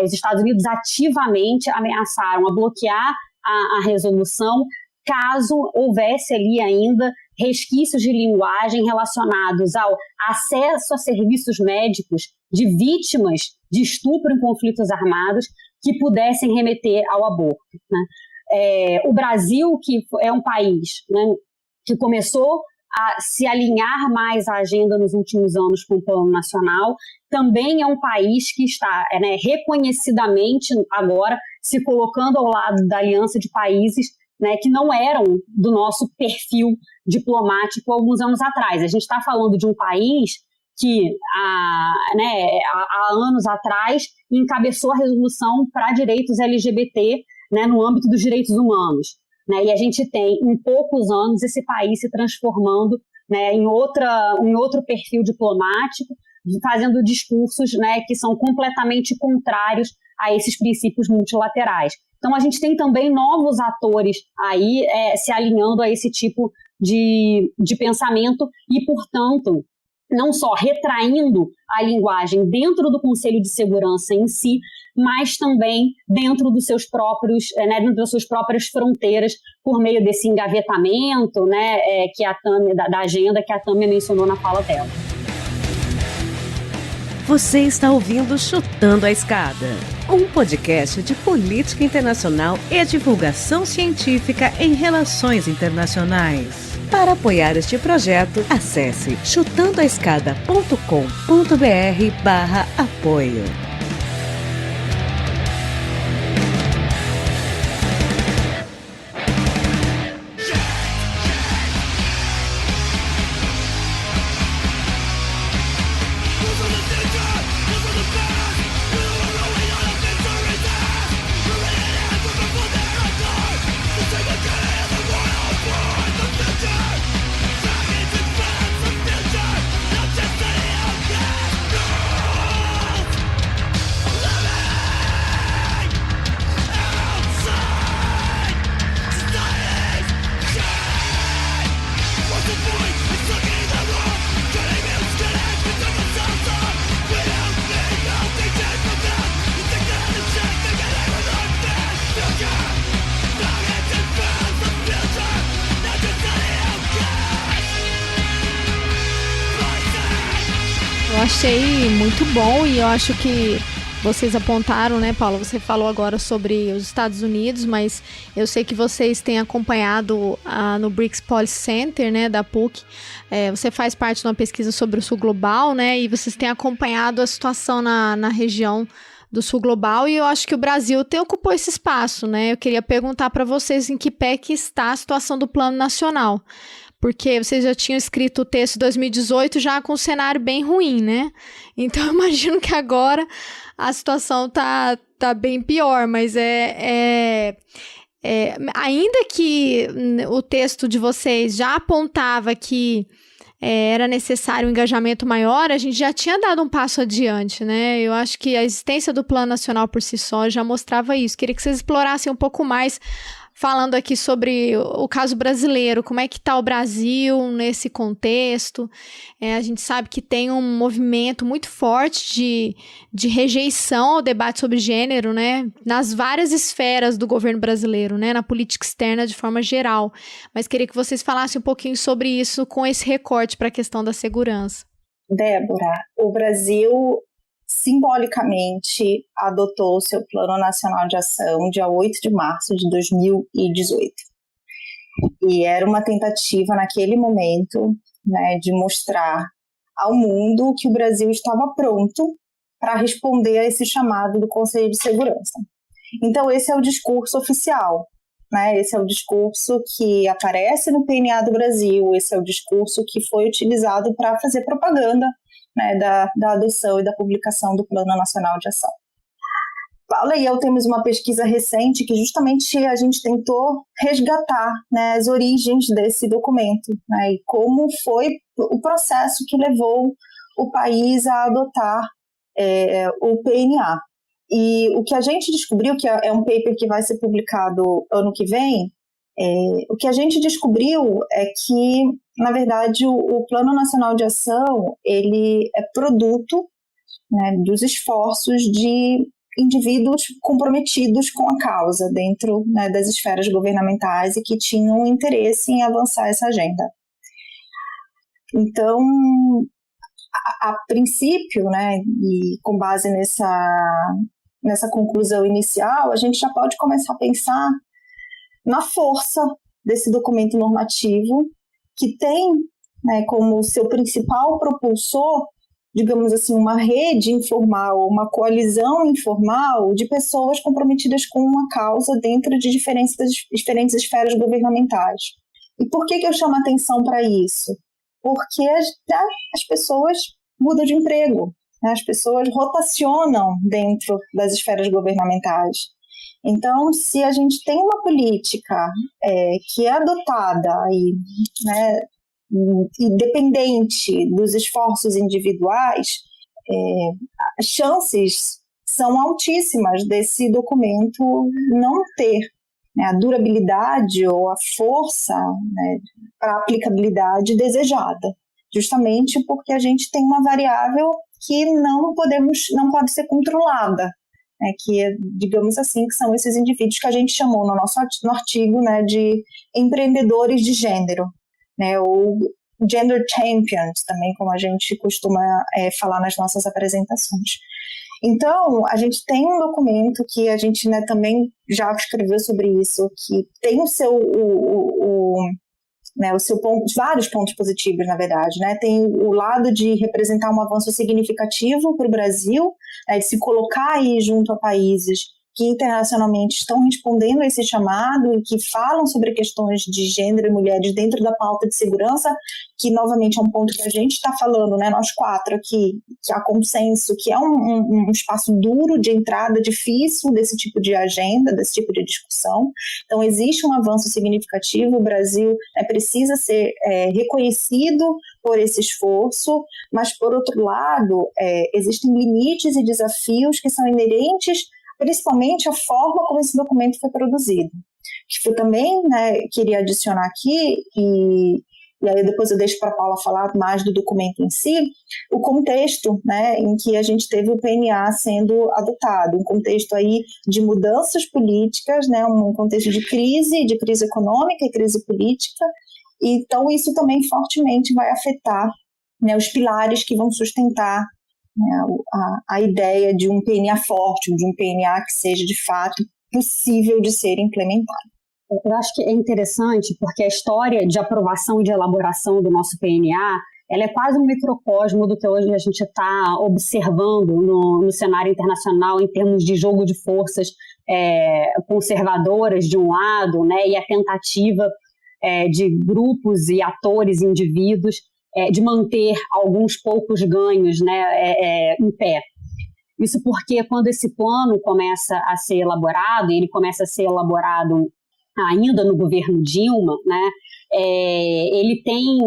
os Estados Unidos ativamente ameaçaram a bloquear a resolução caso houvesse ali ainda resquícios de linguagem relacionados ao acesso a serviços médicos de vítimas de estupro em conflitos armados que pudessem remeter ao aborto, né? O Brasil, que é um país, né, que começou a se alinhar mais à agenda nos últimos anos com o Plano Nacional, também é um país que está, né, reconhecidamente agora se colocando ao lado da aliança de países, né, que não eram do nosso perfil diplomático alguns anos atrás. A gente está falando de um país que há anos atrás encabeçou a resolução para direitos LGBT, né, no âmbito dos direitos humanos, né, e a gente tem, em poucos anos, esse país se transformando, né, em outro perfil diplomático, fazendo discursos, né, que são completamente contrários a esses princípios multilaterais. Então, a gente tem também novos atores aí se alinhando a esse tipo de pensamento e, portanto, não só retraindo a linguagem dentro do Conselho de Segurança em si, mas também dentro dos seus próprios, dentro das suas próprias fronteiras, por meio desse engavetamento, né, que a Tâmia, da agenda que a Tâmia mencionou na fala dela. Você está ouvindo Chutando a Escada, um podcast de política internacional e divulgação científica em relações internacionais. Para apoiar este projeto, acesse chutandoaescada.com.br/apoio. Eu achei muito bom e eu acho que vocês apontaram, né, Paula? Você falou agora sobre os Estados Unidos, mas eu sei que vocês têm acompanhado no BRICS Policy Center, né, da PUC. Você faz parte de uma pesquisa sobre o Sul Global, né, e vocês têm acompanhado a situação na região do Sul Global, e eu acho que o Brasil ocupou esse espaço, né? Eu queria perguntar para vocês em que pé que está a situação do Plano Nacional, porque vocês já tinham escrito o texto em 2018 já com um cenário bem ruim, né? Então eu imagino que agora a situação tá bem pior, mas ainda que o texto de vocês já apontava que era necessário um engajamento maior, a gente já tinha dado um passo adiante, né? Eu acho que a existência do Plano Nacional por si só já mostrava isso. Queria que vocês explorassem um pouco mais, falando aqui sobre o caso brasileiro, como é que está o Brasil nesse contexto. A gente sabe que tem um movimento muito forte de rejeição ao debate sobre gênero, né, nas várias esferas do governo brasileiro, né, na política externa de forma geral. Mas queria que vocês falassem um pouquinho sobre isso com esse recorte para a questão da segurança. Débora, o Brasil simbolicamente adotou o seu Plano Nacional de Ação dia 8 de março de 2018. E era uma tentativa naquele momento, né, de mostrar ao mundo que o Brasil estava pronto para responder a esse chamado do Conselho de Segurança. Então esse é o discurso oficial, né? Esse é o discurso que aparece no PNA do Brasil, esse é o discurso que foi utilizado para fazer propaganda, né, da adoção e da publicação do Plano Nacional de Ação. Paula e eu temos uma pesquisa recente que justamente a gente tentou resgatar, né, as origens desse documento, né, e como foi o processo que levou o país a adotar o PNA. E o que a gente descobriu, que é um paper que vai ser publicado ano que vem, o que a gente descobriu é que, na verdade, o Plano Nacional de Ação ele é produto, né, dos esforços de indivíduos comprometidos com a causa dentro, né, das esferas governamentais e que tinham interesse em avançar essa agenda. Então, a princípio, né, e com base nessa conclusão inicial, a gente já pode começar a pensar na força desse documento normativo que tem, né, como seu principal propulsor, digamos assim, uma rede informal, uma coalizão informal de pessoas comprometidas com uma causa dentro de diferentes esferas governamentais. E por que eu chamo a atenção para isso? Porque as pessoas mudam de emprego, né? As pessoas rotacionam dentro das esferas governamentais. Então, se a gente tem uma política que é adotada né, independente dos esforços individuais, as chances são altíssimas desse documento não ter, né, a durabilidade ou a força, né, para a aplicabilidade desejada, justamente porque a gente tem uma variável que não pode ser controlada, né, que digamos assim, que são esses indivíduos que a gente chamou no artigo, né, de empreendedores de gênero, né, ou gender champions, também como a gente costuma falar nas nossas apresentações. Então, a gente tem um documento que a gente, né, também já escreveu sobre isso, que tem o seu ponto, vários pontos positivos, na verdade, né? Tem o lado de representar um avanço significativo para o Brasil, né, de se colocar aí junto a países que internacionalmente estão respondendo a esse chamado e que falam sobre questões de gênero e mulheres dentro da pauta de segurança, que novamente é um ponto que a gente está falando, né, nós quatro aqui, que há consenso, que é um espaço duro de entrada, difícil desse tipo de agenda, desse tipo de discussão. Então existe um avanço significativo, o Brasil precisa ser reconhecido por esse esforço, mas por outro lado, existem limites e desafios que são inerentes principalmente a forma como esse documento foi produzido. Que eu também, né, queria adicionar aqui, e aí depois eu deixo para a Paula falar mais do documento em si, o contexto, né, em que a gente teve o PNA sendo adotado, um contexto aí de mudanças políticas, né, um contexto de crise econômica e crise política, então isso também fortemente vai afetar, né, os pilares que vão sustentar, né, a ideia de um PNA forte, de um PNA que seja de fato possível de ser implementado. Eu acho que é interessante porque a história de aprovação e de elaboração do nosso PNA, ela é quase um microcosmo do que hoje a gente está observando no cenário internacional em termos de jogo de forças conservadoras de um lado, né, e a tentativa de grupos e atores e indivíduos de manter alguns poucos ganhos, né, em pé. Isso porque quando esse plano começa a ser elaborado, e ele começa a ser elaborado ainda no governo Dilma, né, ele tem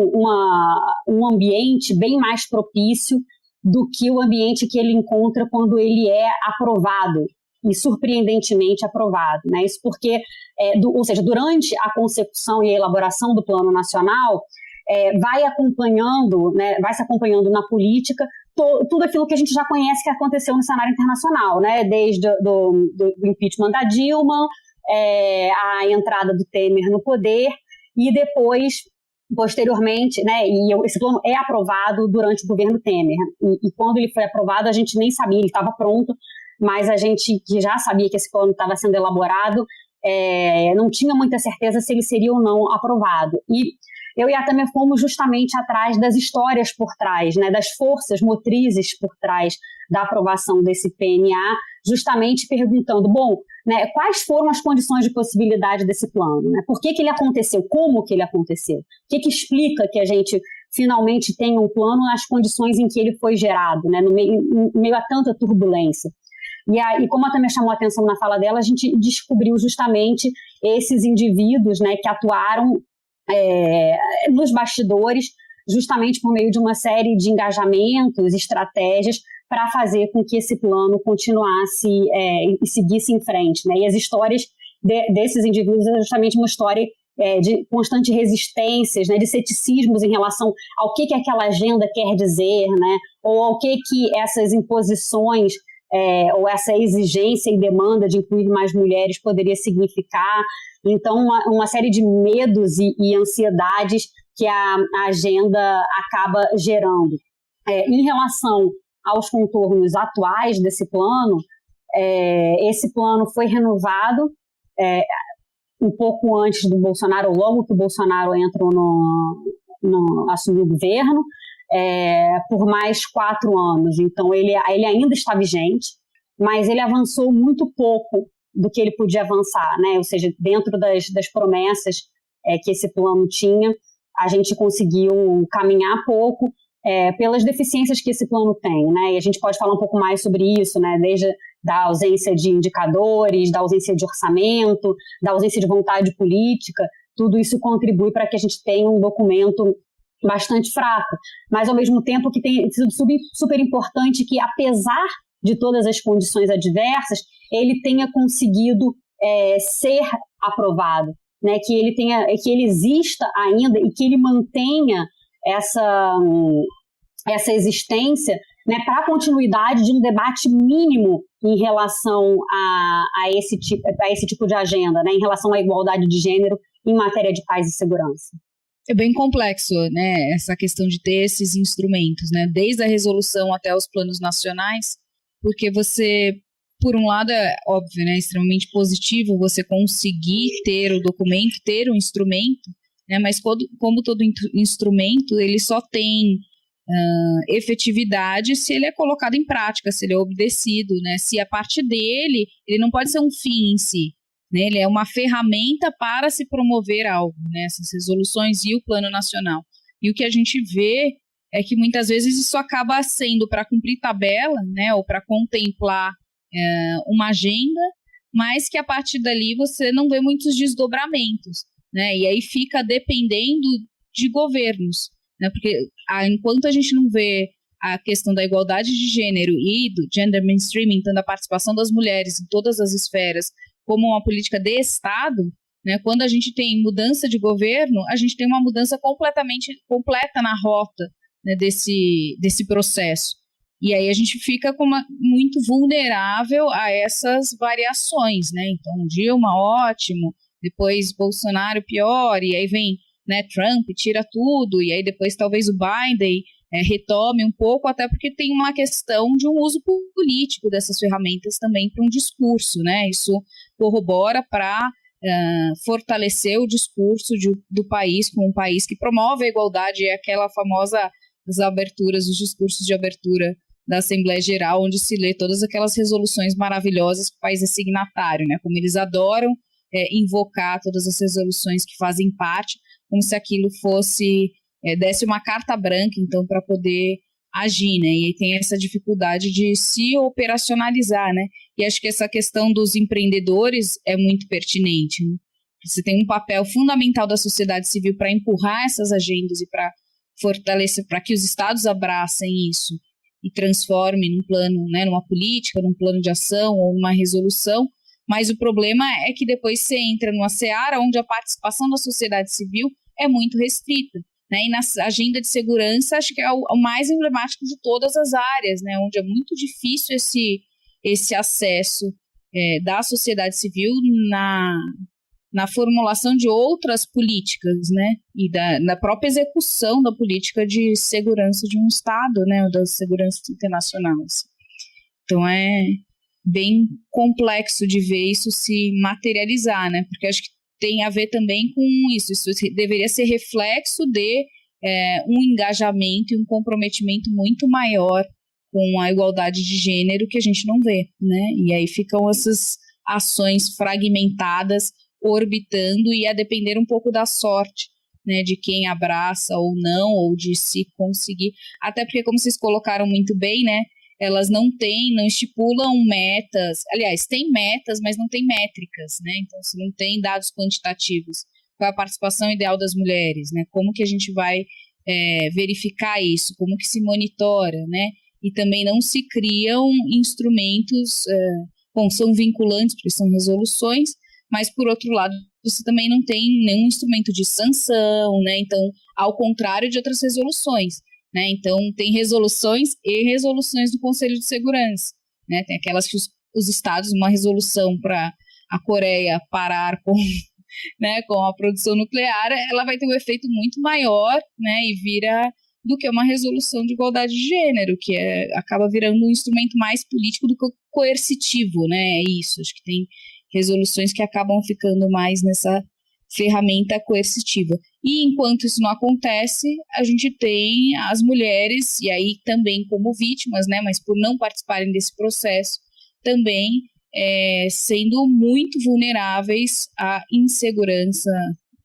um ambiente bem mais propício do que o ambiente que ele encontra quando ele é aprovado, e surpreendentemente aprovado, né? Isso porque, ou seja, durante a consecução e a elaboração do Plano Nacional, vai se acompanhando na política tudo aquilo que a gente já conhece que aconteceu no cenário internacional, né? Desde do impeachment da Dilma, a entrada do Temer no poder, e depois, posteriormente, né, esse plano é aprovado durante o governo Temer. E quando ele foi aprovado, a gente nem sabia, ele estava pronto, mas a gente que já sabia que esse plano estava sendo elaborado, não tinha muita certeza se ele seria ou não aprovado. E eu e a Tâmia fomos justamente atrás das histórias por trás, né, das forças motrizes por trás da aprovação desse PNA, justamente perguntando, né, quais foram as condições de possibilidade desse plano? Né? Por que ele aconteceu? Como que ele aconteceu? O que explica que a gente finalmente tenha um plano nas condições em que ele foi gerado, né, no meio a tanta turbulência? E como a Tâmia chamou a atenção na fala dela, a gente descobriu justamente esses indivíduos, né, que atuaram nos bastidores, justamente por meio de uma série de engajamentos, estratégias, para fazer com que esse plano continuasse e seguisse em frente. Né? E as histórias desses indivíduos é justamente uma história de constante resistências, né, de ceticismos em relação ao que aquela agenda quer dizer, né, ou ao que essas imposições ou essa exigência e demanda de incluir mais mulheres poderia significar. Então, uma série de medos e ansiedades que a agenda acaba gerando. Em relação aos contornos atuais desse plano, esse plano foi renovado um pouco antes do Bolsonaro, ou logo que o Bolsonaro entrou assumiu o governo, por mais 4 anos. Então, ele ainda está vigente, mas ele avançou muito pouco do que ele podia avançar, né? Ou seja, dentro das promessas que esse plano tinha, a gente conseguiu caminhar pouco pelas deficiências que esse plano tem, né? E a gente pode falar um pouco mais sobre isso, né? Desde da ausência de indicadores, da ausência de orçamento, da ausência de vontade política, tudo isso contribui para que a gente tenha um documento bastante fraco, mas ao mesmo tempo que tem sido super importante que, apesar de todas as condições adversas, ele tenha conseguido ser aprovado, né? Que ele exista ainda e que ele mantenha essa existência, né, para a continuidade de um debate mínimo em relação a esse tipo de agenda, né, em relação à igualdade de gênero em matéria de paz e segurança. É bem complexo, né, essa questão de ter esses instrumentos, né, desde a resolução até os planos nacionais, porque você, por um lado, é óbvio, né, extremamente positivo você conseguir ter o documento, ter o instrumento, né, mas como todo instrumento, ele só tem efetividade se ele é colocado em prática, se ele é obedecido, né, se a partir dele, ele não pode ser um fim em si, né, ele é uma ferramenta para se promover algo, né, essas resoluções e o plano nacional. E o que a gente vê é que muitas vezes isso acaba sendo para cumprir tabela, né, ou para contemplar uma agenda, mas que a partir dali você não vê muitos desdobramentos, né, e aí fica dependendo de governos, né, porque enquanto a gente não vê a questão da igualdade de gênero e do gender mainstreaming, então da participação das mulheres em todas as esferas, como uma política de Estado, né, quando a gente tem mudança de governo, a gente tem uma mudança completamente completa na rota, né, desse processo. E aí a gente fica muito vulnerável a essas variações, né? Então, Dilma, ótimo, depois Bolsonaro, pior, e aí vem, né, Trump, tira tudo, e aí depois talvez o Biden, retome um pouco, até porque tem uma questão de um uso político dessas ferramentas também para um discurso, né? Isso corrobora para fortalecer o discurso do país como um país que promove a igualdade, é aquela famosa as aberturas, os discursos de abertura da Assembleia Geral, onde se lê todas aquelas resoluções maravilhosas que o país é signatário, né? Como eles adoram invocar todas as resoluções que fazem parte, como se aquilo fosse, desse uma carta branca, então, para poder agir, né? E tem essa dificuldade de se operacionalizar, né? E acho que essa questão dos empreendedores é muito pertinente, né? Você tem um papel fundamental da sociedade civil para empurrar essas agendas e para fortalecer, para que os estados abracem isso e transformem num plano, né, numa política, num plano de ação ou numa resolução, mas o problema é que depois você entra numa seara onde a participação da sociedade civil é muito restrita, né, e na agenda de segurança acho que é o mais emblemático de todas as áreas, né, onde é muito difícil esse acesso da sociedade civil na formulação de outras políticas, né, e da própria execução da política de segurança de um Estado, né, ou da segurança internacional. Assim. Então é bem complexo de ver isso se materializar, né, porque acho que tem a ver também com isso deveria ser reflexo de um engajamento e um comprometimento muito maior com a igualdade de gênero que a gente não vê, né, e aí ficam essas ações fragmentadas orbitando e a depender um pouco da sorte, né, de quem abraça ou não, ou de se conseguir, até porque como vocês colocaram muito bem, né, elas não estipulam metas, aliás, tem metas, mas não tem métricas, né, então se não tem dados quantitativos, qual é a participação ideal das mulheres, né, como que a gente vai verificar isso, como que se monitora, né, e também não se criam instrumentos, são vinculantes, porque são resoluções, mas, por outro lado, você também não tem nenhum instrumento de sanção, né? Então, ao contrário de outras resoluções, né? Então, tem resoluções e resoluções do Conselho de Segurança, né? Tem aquelas que os estados, uma resolução para a Coreia parar com, né, com a produção nuclear, ela vai ter um efeito muito maior, né? E vira do que uma resolução de igualdade de gênero, que acaba virando um instrumento mais político do que coercitivo, né? É isso, acho que tem resoluções que acabam ficando mais nessa ferramenta coercitiva. E enquanto isso não acontece, a gente tem as mulheres, e aí também como vítimas, né, mas por não participarem desse processo, também sendo muito vulneráveis à insegurança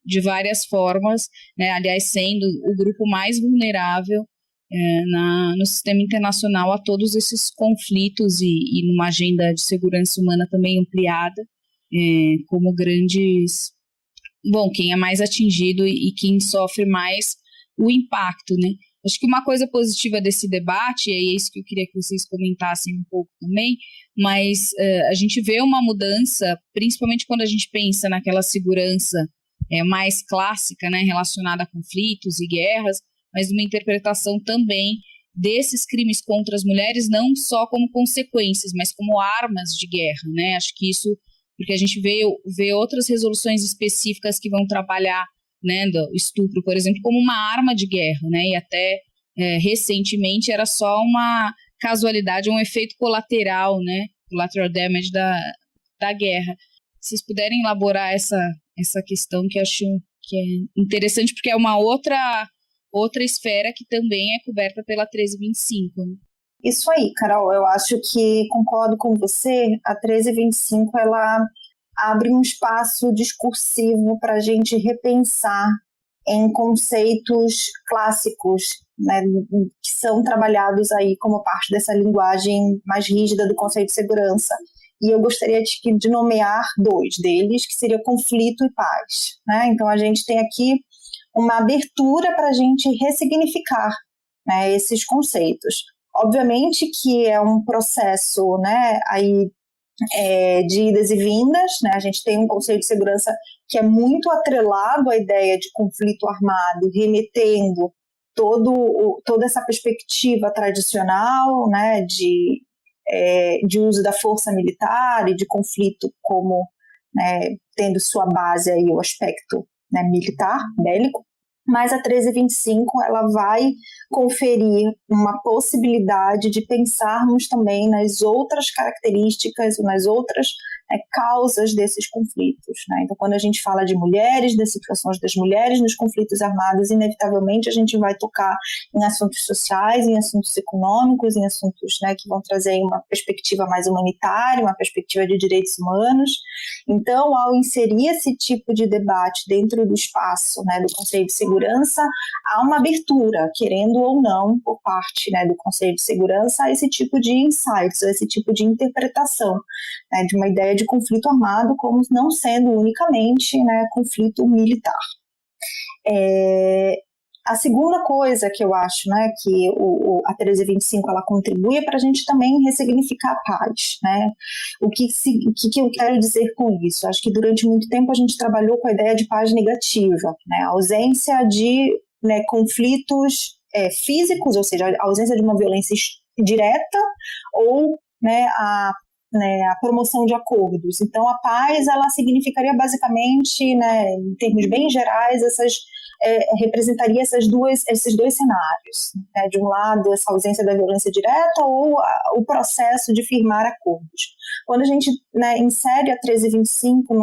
de várias formas, né, aliás, sendo o grupo mais vulnerável no sistema internacional a todos esses conflitos e numa agenda de segurança humana também ampliada, como grandes... Bom, quem é mais atingido e quem sofre mais o impacto, né? Acho que uma coisa positiva desse debate, e é isso que eu queria que vocês comentassem um pouco também, mas a gente vê uma mudança, principalmente quando a gente pensa naquela segurança mais clássica, né, relacionada a conflitos e guerras, mas uma interpretação também desses crimes contra as mulheres, não só como consequências, mas como armas de guerra, né? Acho que isso, porque a gente vê outras resoluções específicas que vão trabalhar, né, do estupro, por exemplo, como uma arma de guerra, né? E até recentemente era só uma casualidade, um efeito colateral, né? Collateral damage da guerra. Se vocês puderem elaborar essa questão, que eu acho que é interessante, porque é uma outra esfera que também é coberta pela 1325. Isso aí, Carol, eu acho que concordo com você, a 1325 ela abre um espaço discursivo para a gente repensar em conceitos clássicos, né, que são trabalhados aí como parte dessa linguagem mais rígida do conceito de segurança. E eu gostaria de nomear dois deles, que seria conflito e paz, né? Então a gente tem aqui uma abertura para a gente ressignificar, né, esses conceitos. Obviamente que é um processo, né, aí, de idas e vindas, né? A gente tem um conceito de segurança que é muito atrelado à ideia de conflito armado, remetendo toda essa perspectiva tradicional, né, de uso da força militar e de conflito como, né, tendo sua base aí o aspecto, né, militar, bélico. mas a 1325 ela vai conferir uma possibilidade de pensarmos também nas outras características, nas outras causas desses conflitos, né? Então, quando a gente fala de mulheres, das situações das mulheres nos conflitos armados, inevitavelmente a gente vai tocar em assuntos sociais, em assuntos econômicos, em assuntos, né, que vão trazer uma perspectiva mais humanitária, uma perspectiva de direitos humanos. Então, ao inserir esse tipo de debate dentro do espaço, né, do Conselho de Segurança, há uma abertura, querendo ou não, por parte, né, do Conselho de Segurança, a esse tipo de insights, a esse tipo de interpretação, né, de uma ideia de conflito armado como não sendo unicamente, né, conflito militar. A segunda coisa que eu acho, né, que a 1325 ela contribui é para a gente também ressignificar a paz, né? O que eu quero dizer com isso? Acho que durante muito tempo a gente trabalhou com a ideia de paz negativa, né? A ausência de, né, conflitos físicos, ou seja, a ausência de uma violência direta ou, né, a promoção de acordos. Então, a paz ela significaria basicamente, né, em termos bem gerais, representaria esses dois cenários, né? De um lado, essa ausência da violência direta ou o processo de firmar acordos. Quando a gente, né, insere a 1325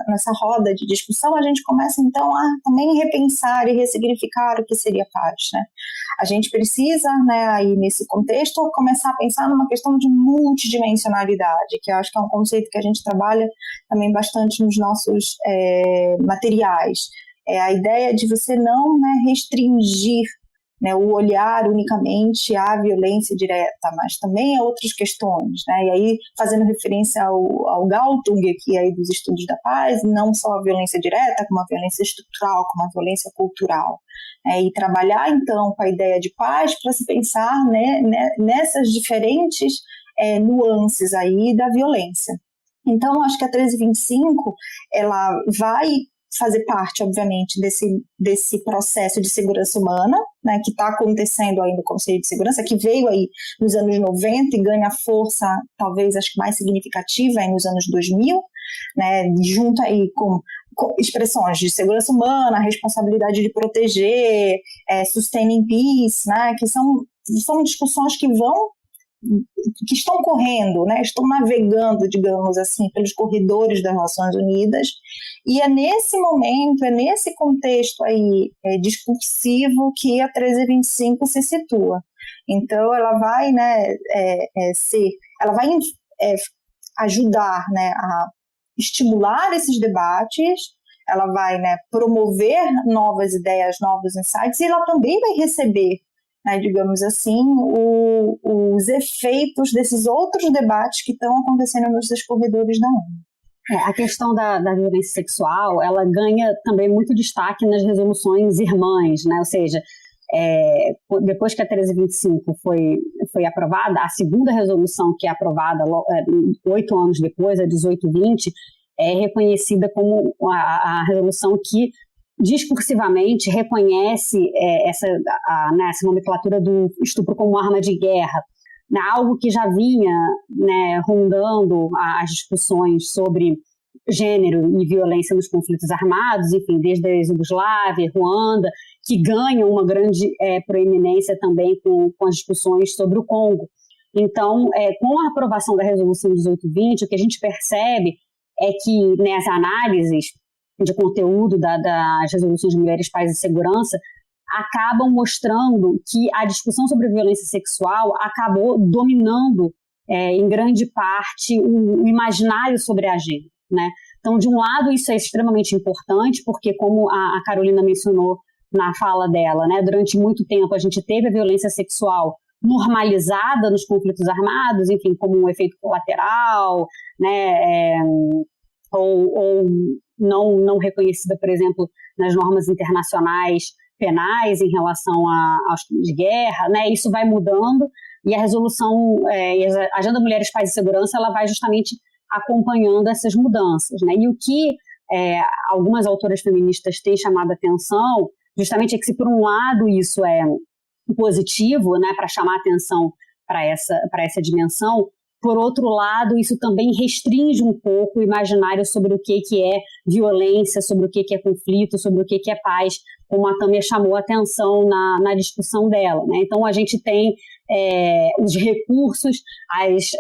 nessa roda de discussão, a gente começa então a também repensar e ressignificar o que seria paz, né? A gente precisa, né, aí nesse contexto, começar a pensar numa questão de multidimensionalidade, que eu acho que é um conceito que a gente trabalha também bastante nos nossos materiais. É a ideia de você não, né, restringir, né, o olhar unicamente à violência direta, mas também a outras questões, né? E aí, fazendo referência ao Galtung, aqui aí dos estudos da paz, não só a violência direta, como a violência estrutural, como a violência cultural. E trabalhar, então, com a ideia de paz para se pensar, né, nessas diferentes nuances aí da violência. Então, acho que a 1325, ela vai fazer parte, obviamente, desse processo de segurança humana, né, que está acontecendo aí no Conselho de Segurança, que veio aí nos anos 90 e ganha força, talvez, acho que mais significativa aí nos anos 2000, né, junto aí com expressões de segurança humana, responsabilidade de proteger, sustaining peace, né, que são discussões que estão correndo, né, estão navegando, digamos assim, pelos corredores das Nações Unidas, e é nesse momento, é nesse contexto aí discursivo que a 1325 se situa. Então, ela vai, né, ela vai ajudar, né, a estimular esses debates, ela vai, né, promover novas ideias, novos insights, e ela também vai receber, né, digamos assim, os efeitos desses outros debates que estão acontecendo nos corredores da ONU. A questão da violência sexual, ela ganha também muito destaque nas resoluções irmãs, né? Ou seja, depois que a 1325 foi aprovada, a segunda resolução que é aprovada 8 anos depois, a 1820, é reconhecida como a resolução que discursivamente reconhece essa nomenclatura do estupro como arma de guerra, né, algo que já vinha, né, rondando as discussões sobre gênero e violência nos conflitos armados, enfim, desde a Iugoslávia, Ruanda, que ganham uma grande proeminência também com as discussões sobre o Congo. Então, com a aprovação da Resolução 1820, o que a gente percebe é que, né, as análises de conteúdo das resoluções de mulheres, paz e segurança acabam mostrando que a discussão sobre violência sexual acabou dominando em grande parte o imaginário sobre a agenda, né? Então, de um lado, isso é extremamente importante, porque como a Carolina mencionou na fala dela, né, durante muito tempo a gente teve a violência sexual normalizada nos conflitos armados, enfim, como um efeito colateral, né, ou não reconhecida, por exemplo, nas normas internacionais penais em relação aos crimes de guerra, né? Isso vai mudando e a resolução, a Agenda Mulheres, Paz e Segurança, ela vai justamente acompanhando essas mudanças, né? E o que algumas autoras feministas têm chamado a atenção, justamente é que se por um lado isso é positivo, né, para chamar a atenção para essa dimensão, por outro lado, isso também restringe um pouco o imaginário sobre o que é violência, sobre o que é conflito, sobre o que é paz, como a Tâmia chamou a atenção na discussão dela, né? Então, a gente tem os recursos,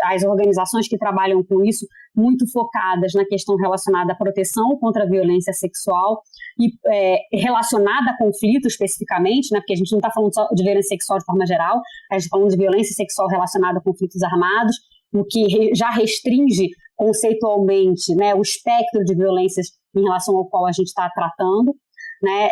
as organizações que trabalham com isso, muito focadas na questão relacionada à proteção contra a violência sexual e relacionada a conflito especificamente, né? Porque a gente não está falando só de violência sexual de forma geral, a gente está falando de violência sexual relacionada a conflitos armados, o que já restringe conceitualmente, né, o espectro de violências em relação ao qual a gente está tratando, né,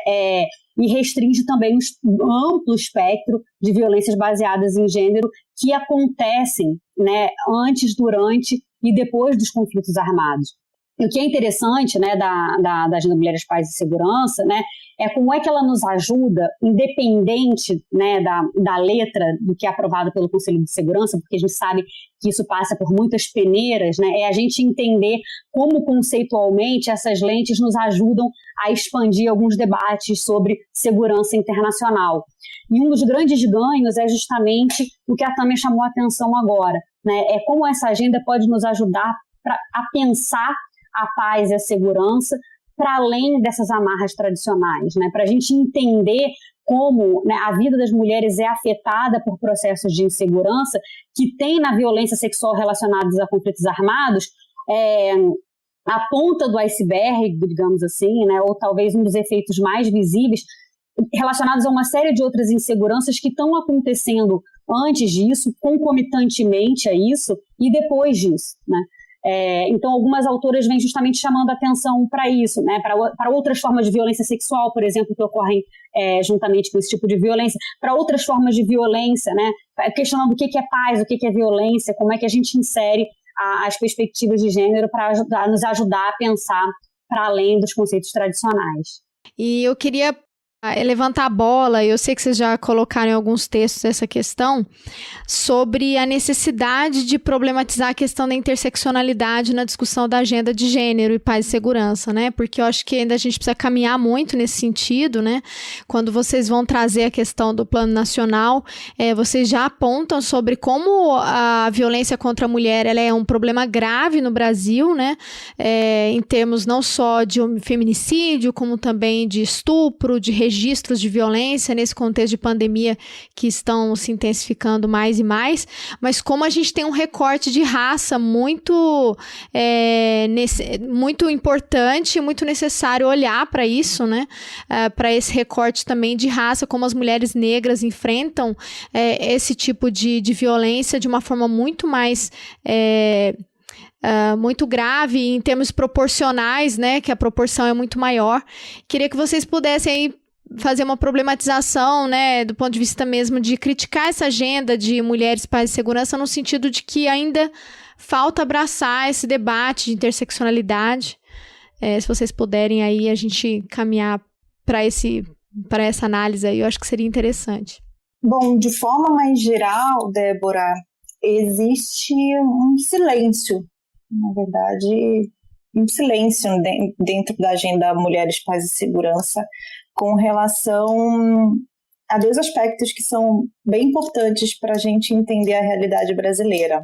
e restringe também um amplo espectro de violências baseadas em gênero que acontecem, né, antes, durante e depois dos conflitos armados. E o que é interessante, né, da Agenda Mulheres, Paz e Segurança, né, é como é que ela nos ajuda, independente, né, da letra do que é aprovado pelo Conselho de Segurança, porque a gente sabe que isso passa por muitas peneiras, né, é a gente entender como conceitualmente essas lentes nos ajudam a expandir alguns debates sobre segurança internacional. E um dos grandes ganhos é justamente o que a Tâmia chamou a atenção agora, né, é como essa agenda pode nos ajudar a pensar a paz e a segurança para além dessas amarras tradicionais, né? Para a gente entender como, né, a vida das mulheres é afetada por processos de insegurança que tem na violência sexual relacionados a conflitos armados a ponta do iceberg, digamos assim, né, ou talvez um dos efeitos mais visíveis relacionados a uma série de outras inseguranças que estão acontecendo antes disso, concomitantemente a isso e depois disso, né? Então, algumas autoras vêm justamente chamando a atenção para isso, né? Para outras formas de violência sexual, por exemplo, que ocorrem juntamente com esse tipo de violência, para outras formas de violência, né? Questionando o que é paz, o que é violência, como é que a gente insere as perspectivas de gênero para nos ajudar a pensar para além dos conceitos tradicionais. E eu queria levantar a bola, eu sei que vocês já colocaram em alguns textos essa questão, sobre a necessidade de problematizar a questão da interseccionalidade na discussão da agenda de gênero e paz e segurança, né? Porque eu acho que ainda a gente precisa caminhar muito nesse sentido, né? Quando vocês vão trazer a questão do Plano Nacional, vocês já apontam sobre como a violência contra a mulher ela é um problema grave no Brasil, né? Em termos não só de feminicídio, como também de estupro, de registros de violência nesse contexto de pandemia que estão se intensificando mais e mais, mas como a gente tem um recorte de raça muito muito importante, muito necessário olhar para isso, né? Para esse recorte também de raça, como as mulheres negras enfrentam esse tipo de violência de uma forma muito mais muito grave em termos proporcionais, né? Que a proporção é muito maior. Queria que vocês pudessem aí fazer uma problematização, né, do ponto de vista mesmo de criticar essa agenda de mulheres, paz e segurança no sentido de que ainda falta abraçar esse debate de interseccionalidade. Se vocês puderem aí a gente caminhar para essa análise aí, eu acho que seria interessante. Bom, de forma mais geral, Débora, existe um silêncio, na verdade, um silêncio dentro da agenda Mulheres, Paz e Segurança com relação a dois aspectos que são bem importantes para a gente entender a realidade brasileira.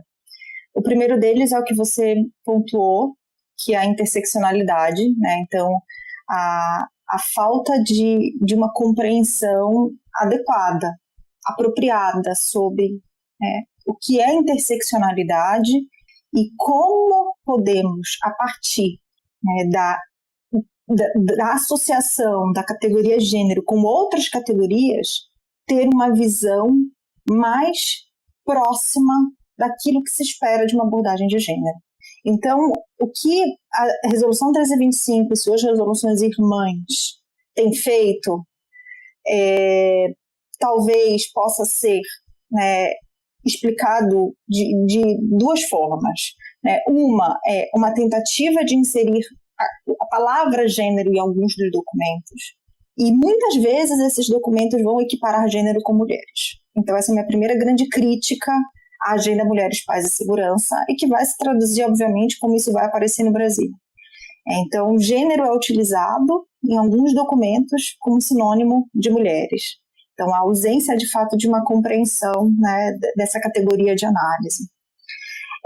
O primeiro deles é o que você pontuou, que é a interseccionalidade, né? Então, a falta de uma compreensão adequada, apropriada sobre o que é interseccionalidade e como podemos, a partir da associação da categoria gênero com outras categorias, ter uma visão mais próxima daquilo que se espera de uma abordagem de gênero. Então, o que a Resolução 1325 e suas resoluções irmãs têm feito, talvez possa ser explicado de duas formas. Né? Uma é uma tentativa de inserir a palavra gênero em alguns dos documentos, e muitas vezes esses documentos vão equiparar gênero com mulheres. Então essa é a minha primeira grande crítica à Agenda Mulheres, Paz e Segurança, e que vai se traduzir, obviamente, como isso vai aparecer no Brasil. Então, gênero é utilizado em alguns documentos como sinônimo de mulheres. Então, a ausência, de fato, de uma compreensão, né, dessa categoria de análise.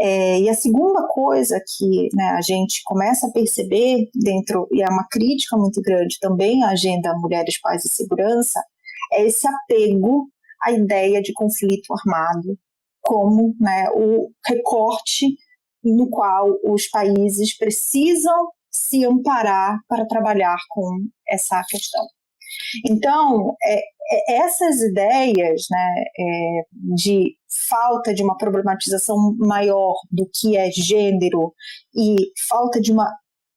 E a segunda coisa que, né, a gente começa a perceber dentro, e é uma crítica muito grande também à agenda Mulheres, Paz e Segurança, é esse apego à ideia de conflito armado como, né, o recorte no qual os países precisam se amparar para trabalhar com essa questão. Então, essas ideias, né, de falta de uma problematização maior do que é gênero e falta de uma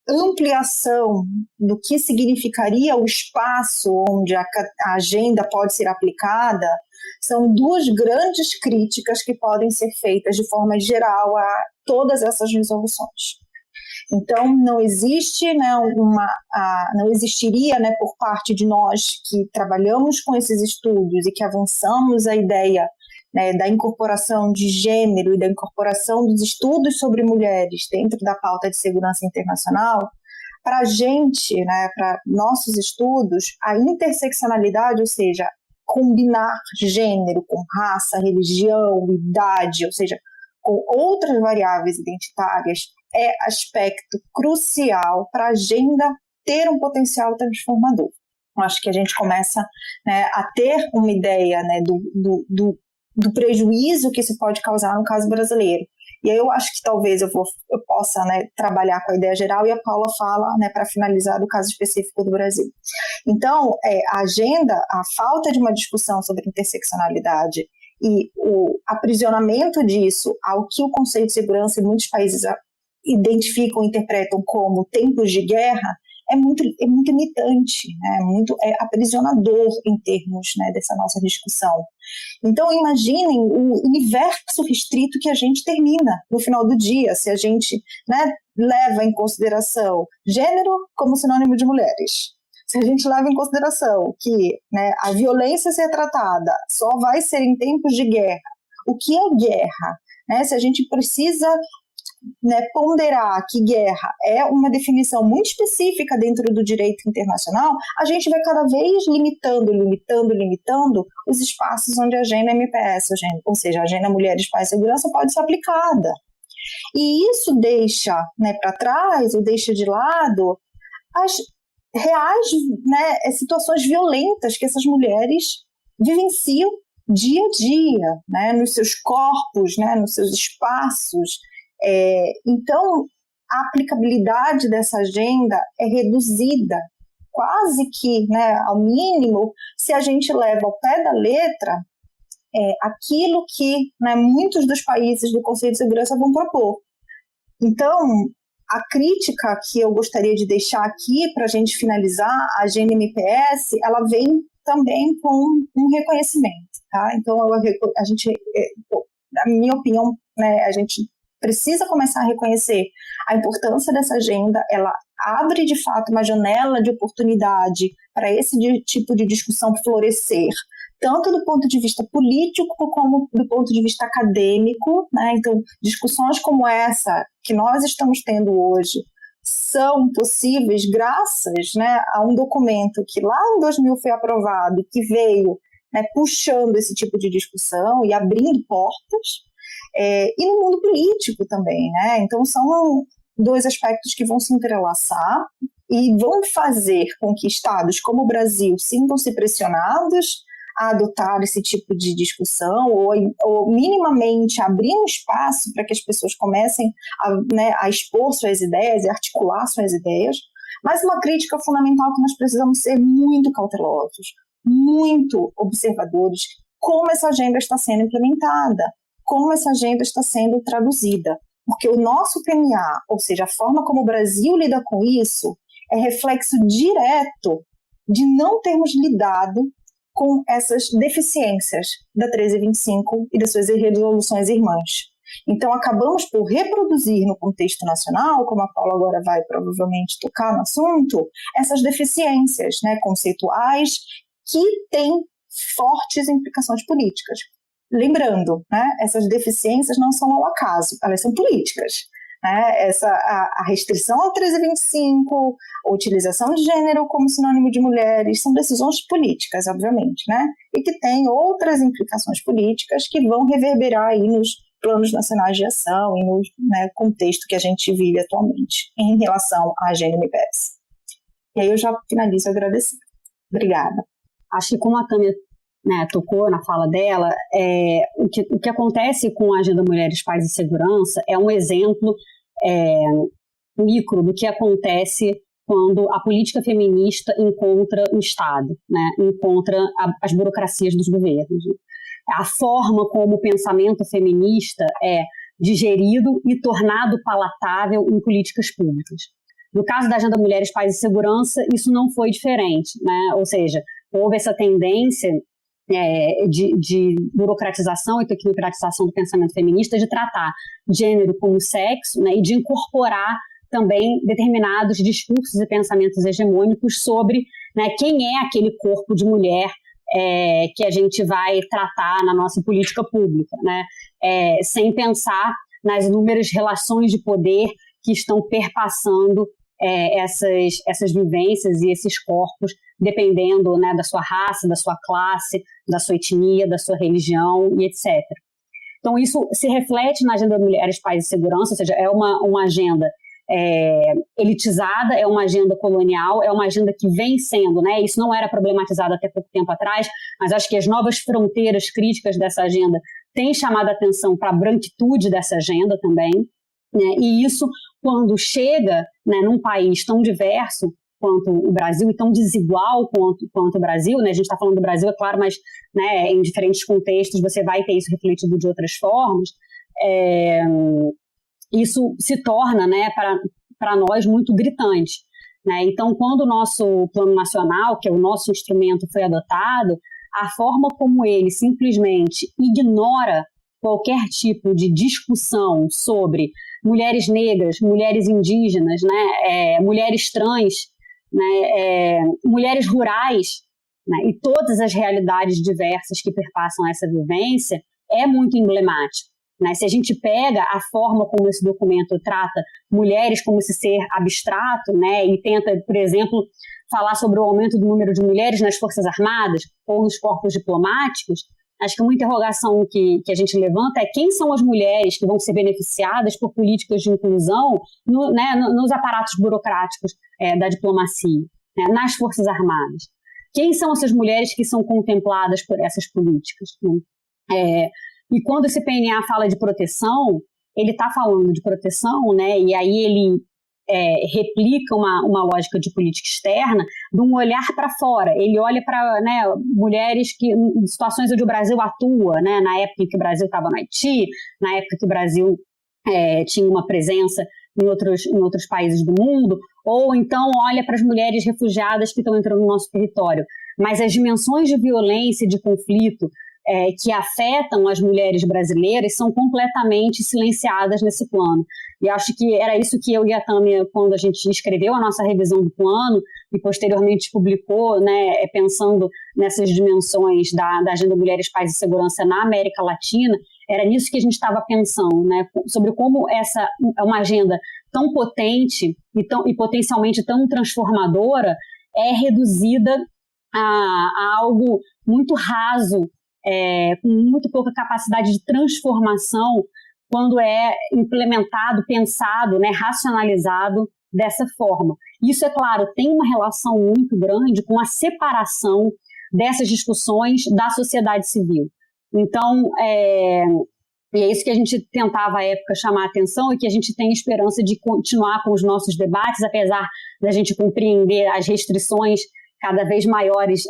ampliação do que significaria o espaço onde a agenda pode ser aplicada, são duas grandes críticas que podem ser feitas de forma geral a todas essas resoluções. Então, não existe, né, não existiria, né, por parte de nós que trabalhamos com esses estudos e que avançamos a ideia, né, da incorporação de gênero e da incorporação dos estudos sobre mulheres dentro da pauta de segurança internacional. Para a gente, né, para nossos estudos, a interseccionalidade, ou seja, combinar gênero com raça, religião, idade, ou seja, com outras variáveis identitárias, é aspecto crucial para a agenda ter um potencial transformador. Eu acho que a gente começa, né, a ter uma ideia, né, do prejuízo que isso pode causar no caso brasileiro. E aí eu acho que talvez eu possa, né, trabalhar com a ideia geral e a Paula fala, né, para finalizar do caso específico do Brasil. Então, a agenda, a falta de uma discussão sobre interseccionalidade e o aprisionamento disso ao que o conceito de segurança em muitos países identificam, interpretam como tempos de guerra, é muito limitante, né? É aprisionador em termos, né, dessa nossa discussão. Então, imaginem o universo restrito que a gente termina no final do dia, se a gente, né, leva em consideração gênero como sinônimo de mulheres. Se a gente leva em consideração que, né, a violência a ser tratada só vai ser em tempos de guerra, o que é guerra? Né? Se a gente precisa, né, ponderar que guerra é uma definição muito específica dentro do direito internacional, a gente vai cada vez limitando os espaços onde a agenda MPS, ou seja, a agenda Mulheres, Paz e Segurança pode ser aplicada. E isso deixa, né, para trás, ou deixa de lado as reais, né, situações violentas que essas mulheres vivenciam dia a dia, né, nos seus corpos, né, nos seus espaços. Então, a aplicabilidade dessa agenda é reduzida, quase que, né, ao mínimo, se a gente leva ao pé da letra aquilo que, né, muitos dos países do Conselho de Segurança vão propor. Então, a crítica que eu gostaria de deixar aqui para a gente finalizar a agenda MPS, ela vem também com um reconhecimento, tá? Então, a gente, na minha opinião, né, a gente precisa começar a reconhecer a importância dessa agenda. Ela abre, de fato, uma janela de oportunidade para esse tipo de discussão florescer, tanto do ponto de vista político como do ponto de vista acadêmico, né? Então, discussões como essa que nós estamos tendo hoje são possíveis graças, né, a um documento que lá em 2000 foi aprovado e que veio, né, puxando esse tipo de discussão e abrindo portas, e no mundo político também, né? Então, são dois aspectos que vão se entrelaçar e vão fazer com que estados como o Brasil sintam-se pressionados a adotar esse tipo de discussão ou minimamente abrir um espaço para que as pessoas comecem a expor suas ideias e articular suas ideias, mas uma crítica fundamental que nós precisamos ser muito cautelosos, muito observadores, como essa agenda está sendo implementada, como essa agenda está sendo traduzida, porque o nosso PMA, ou seja, a forma como o Brasil lida com isso, é reflexo direto de não termos lidado com essas deficiências da 1325 e das suas resoluções irmãs. Então, acabamos por reproduzir no contexto nacional, como a Paula agora vai provavelmente tocar no assunto, essas deficiências, né, conceituais que têm fortes implicações políticas. Lembrando, né, essas deficiências não são ao acaso, elas são políticas. Né? A restrição ao 1325, a utilização de gênero como sinônimo de mulheres, são decisões políticas, obviamente, né? E que têm outras implicações políticas que vão reverberar aí nos planos nacionais de ação e no, né, contexto que a gente vive atualmente em relação à Agenda MPS. E aí eu já finalizo agradecendo. Obrigada. Acho que como a Tânia, né, tocou na fala dela, o que acontece com a Agenda Mulheres, Paz e Segurança é um exemplo micro do que acontece quando a política feminista encontra o Estado, né, encontra as burocracias dos governos. A forma como o pensamento feminista é digerido e tornado palatável em políticas públicas. No caso da Agenda Mulheres, Paz e Segurança, isso não foi diferente, né? Ou seja, houve essa tendência de burocratização e tecnocratização do pensamento feminista, de tratar gênero como sexo, né, e de incorporar também determinados discursos e pensamentos hegemônicos sobre, né, quem é aquele corpo de mulher que a gente vai tratar na nossa política pública, né, sem pensar nas inúmeras relações de poder que estão perpassando essas vivências e esses corpos, dependendo, né, da sua raça, da sua classe, da sua etnia, da sua religião e etc. Então, isso se reflete na Agenda Mulheres, Paz e Segurança, ou seja, é uma agenda elitizada, é uma agenda colonial, é uma agenda que vem sendo, né, isso não era problematizado até pouco tempo atrás, mas acho que as novas fronteiras críticas dessa agenda têm chamado a atenção para a branquitude dessa agenda também, né, e isso, quando chega, né, num país tão diverso quanto o Brasil e tão desigual quanto o Brasil, né, a gente está falando do Brasil, é claro, mas, né, em diferentes contextos você vai ter isso refletido de outras formas, isso se torna, né, para nós muito gritante, né? Então, quando o nosso Plano Nacional, que é o nosso instrumento, foi adotado, a forma como ele simplesmente ignora qualquer tipo de discussão sobre mulheres negras, mulheres indígenas, né, mulheres trans, né, mulheres rurais, né, e todas as realidades diversas que perpassam essa vivência, é muito emblemático. Né? Se a gente pega a forma como esse documento trata mulheres como esse ser abstrato, né, e tenta, por exemplo, falar sobre o aumento do número de mulheres nas Forças Armadas ou nos corpos diplomáticos, acho que uma interrogação que a gente levanta é quem são as mulheres que vão ser beneficiadas por políticas de inclusão nos aparatos burocráticos da diplomacia, né, nas Forças Armadas. Quem são essas mulheres que são contempladas por essas políticas? Né? E quando esse PNA fala de proteção, ele está falando de proteção, né? E aí ele replica uma lógica de política externa de um olhar para fora. Ele olha para, né, mulheres em situações onde o Brasil atua, né? Na época em que o Brasil estava no Haiti, na época que o Brasil tinha uma presença em outros países do mundo, ou então olha para as mulheres refugiadas que estão entrando no nosso território. Mas as dimensões de violência e de conflito que afetam as mulheres brasileiras são completamente silenciadas nesse plano. E acho que era isso que eu e a Tânia, quando a gente escreveu a nossa revisão do plano e posteriormente publicou, né, pensando nessas dimensões da Agenda Mulheres, Paz e Segurança na América Latina, era nisso que a gente estava pensando, né, sobre como essa é uma agenda tão potente e potencialmente tão transformadora é reduzida a algo muito raso, com muito pouca capacidade de transformação quando é implementado, pensado, né, racionalizado dessa forma. Isso, é claro, tem uma relação muito grande com a separação dessas discussões da sociedade civil. Então, e é isso que a gente tentava à época chamar a atenção e que a gente tem esperança de continuar com os nossos debates, apesar da gente compreender as restrições cada vez maiores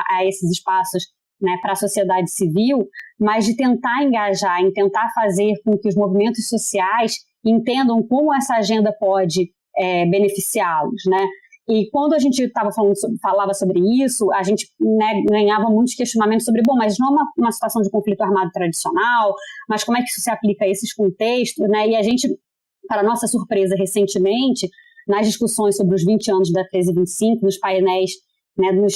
a esses espaços, né, para a sociedade civil, mas de tentar engajar, em tentar fazer com que os movimentos sociais entendam como essa agenda pode beneficiá-los, né? E quando a gente falava sobre isso, a gente, né, ganhava muitos questionamentos sobre, mas não é uma situação de conflito armado tradicional, mas como é que isso se aplica a esses contextos, né? E a gente, para nossa surpresa, recentemente, nas discussões sobre os 20 anos da 1325, nos painéis, né, nos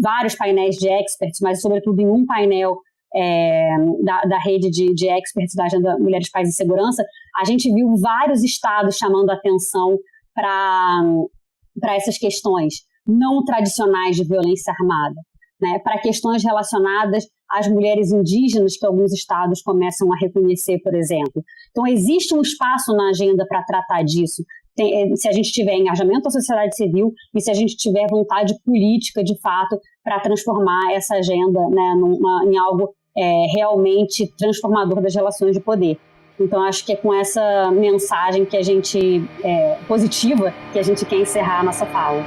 vários painéis de experts, mas sobretudo em um painel da rede de experts da Agenda Mulheres, Paz e Segurança, a gente viu vários estados chamando atenção para essas questões não tradicionais de violência armada, né, para questões relacionadas as mulheres indígenas que alguns estados começam a reconhecer, por exemplo. Então, existe um espaço na agenda para tratar disso. Se a gente tiver engajamento da sociedade civil e se a gente tiver vontade política, de fato, para transformar essa agenda, né, em algo realmente transformador das relações de poder. Então, acho que é com essa mensagem que a gente, positiva, que a gente quer encerrar a nossa fala.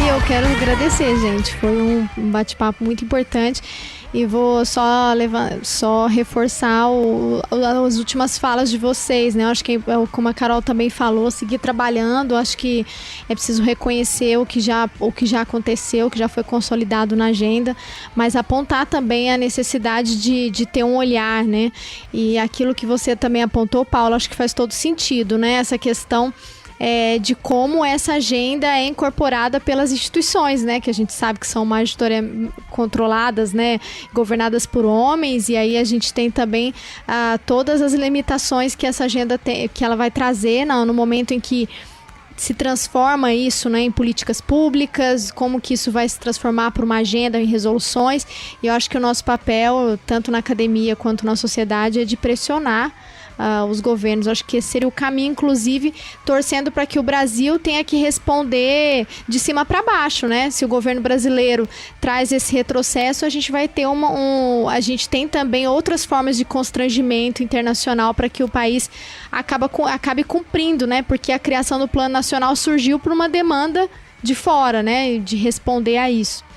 Eu quero agradecer, gente. Foi um bate-papo muito importante. E vou só reforçar as últimas falas de vocês, né? Eu acho que, como a Carol também falou, seguir trabalhando. Eu acho que é preciso reconhecer o que já aconteceu, o que já foi consolidado na agenda, mas apontar também a necessidade de ter um olhar, né? E aquilo que você também apontou, Paulo, acho que faz todo sentido, né? Essa questão de como essa agenda é incorporada pelas instituições, né, que a gente sabe que são majoritariamente controladas, né, governadas por homens, e aí a gente tem também todas as limitações que essa agenda tem, que ela vai trazer no momento em que se transforma isso, né, em políticas públicas, como que isso vai se transformar para uma agenda, em resoluções. E eu acho que o nosso papel, tanto na academia quanto na sociedade, é de pressionar os governos. Acho que esse seria o caminho, inclusive torcendo para que o Brasil tenha que responder de cima para baixo, né? Se o governo brasileiro traz esse retrocesso, a gente vai ter a gente tem também outras formas de constrangimento internacional para que o país acabe cumprindo, né? Porque a criação do Plano Nacional surgiu por uma demanda de fora, né? De responder a isso.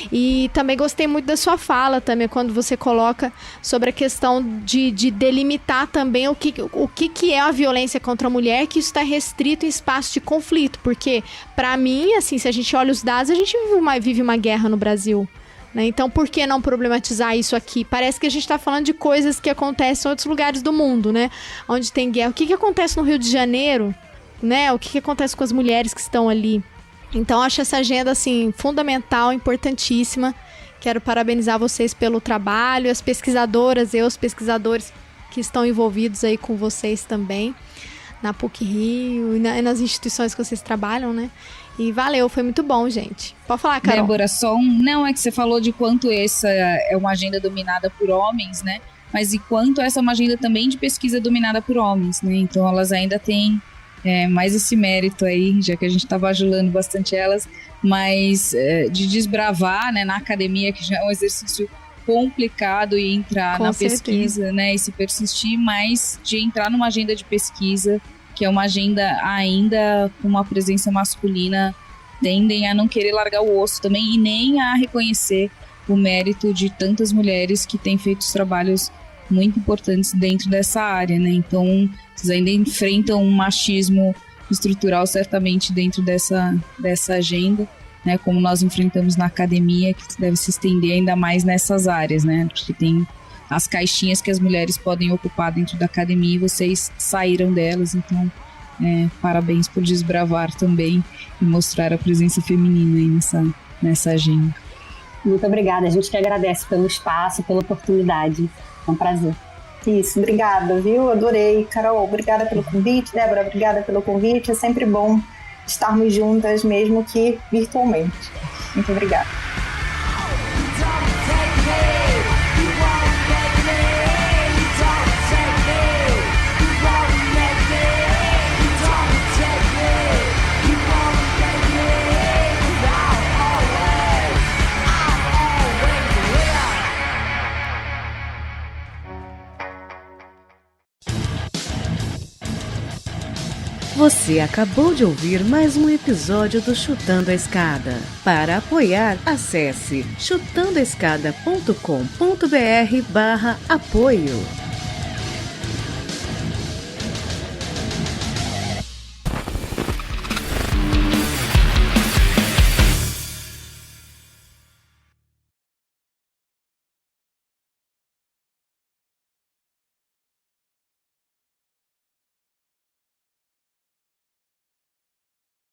E também gostei muito da sua fala também, quando você coloca sobre a questão de delimitar também o que é a violência contra a mulher, que isso está restrito em espaço de conflito, porque para mim, assim, se a gente olha os dados, a gente vive uma guerra no Brasil, né? Então por que não problematizar isso aqui? Parece que a gente está falando de coisas que acontecem em outros lugares do mundo, né? Onde tem guerra. O que acontece no Rio de Janeiro, né? O que acontece com as mulheres que estão ali? Então, acho essa agenda, assim, fundamental, importantíssima. Quero parabenizar vocês pelo trabalho, as pesquisadoras e os pesquisadores que estão envolvidos aí com vocês também, na PUC-Rio e nas instituições que vocês trabalham, né? E valeu, foi muito bom, gente. Pode falar, Carol. Débora, não é que você falou de quanto essa é uma agenda dominada por homens, né? Mas e quanto essa é uma agenda também de pesquisa dominada por homens, né? Então, elas ainda têm mais esse mérito aí, já que a gente está bajulando bastante elas, mas de desbravar, né, na academia, que já é um exercício complicado, e entrar na pesquisa, né, e se persistir, mas de entrar numa agenda de pesquisa, que é uma agenda ainda com uma presença masculina, tendem a não querer largar o osso também, e nem a reconhecer o mérito de tantas mulheres que têm feito os trabalhos muito importantes dentro dessa área, né? Então, vocês ainda enfrentam um machismo estrutural, certamente, dentro dessa agenda, né? Como nós enfrentamos na academia, que deve se estender ainda mais nessas áreas, né? Porque tem as caixinhas que as mulheres podem ocupar dentro da academia, e vocês saíram delas, então parabéns por desbravar também e mostrar a presença feminina aí nessa agenda. Muito obrigada, a gente que agradece pelo espaço, pela oportunidade. É um prazer. Isso, obrigada, viu? Adorei. Carol, obrigada pelo convite. Débora, obrigada pelo convite. É sempre bom estarmos juntas, mesmo que virtualmente. Muito obrigada. Você acabou de ouvir mais um episódio do Chutando a Escada. Para apoiar, acesse chutandoaescada.com.br/apoio.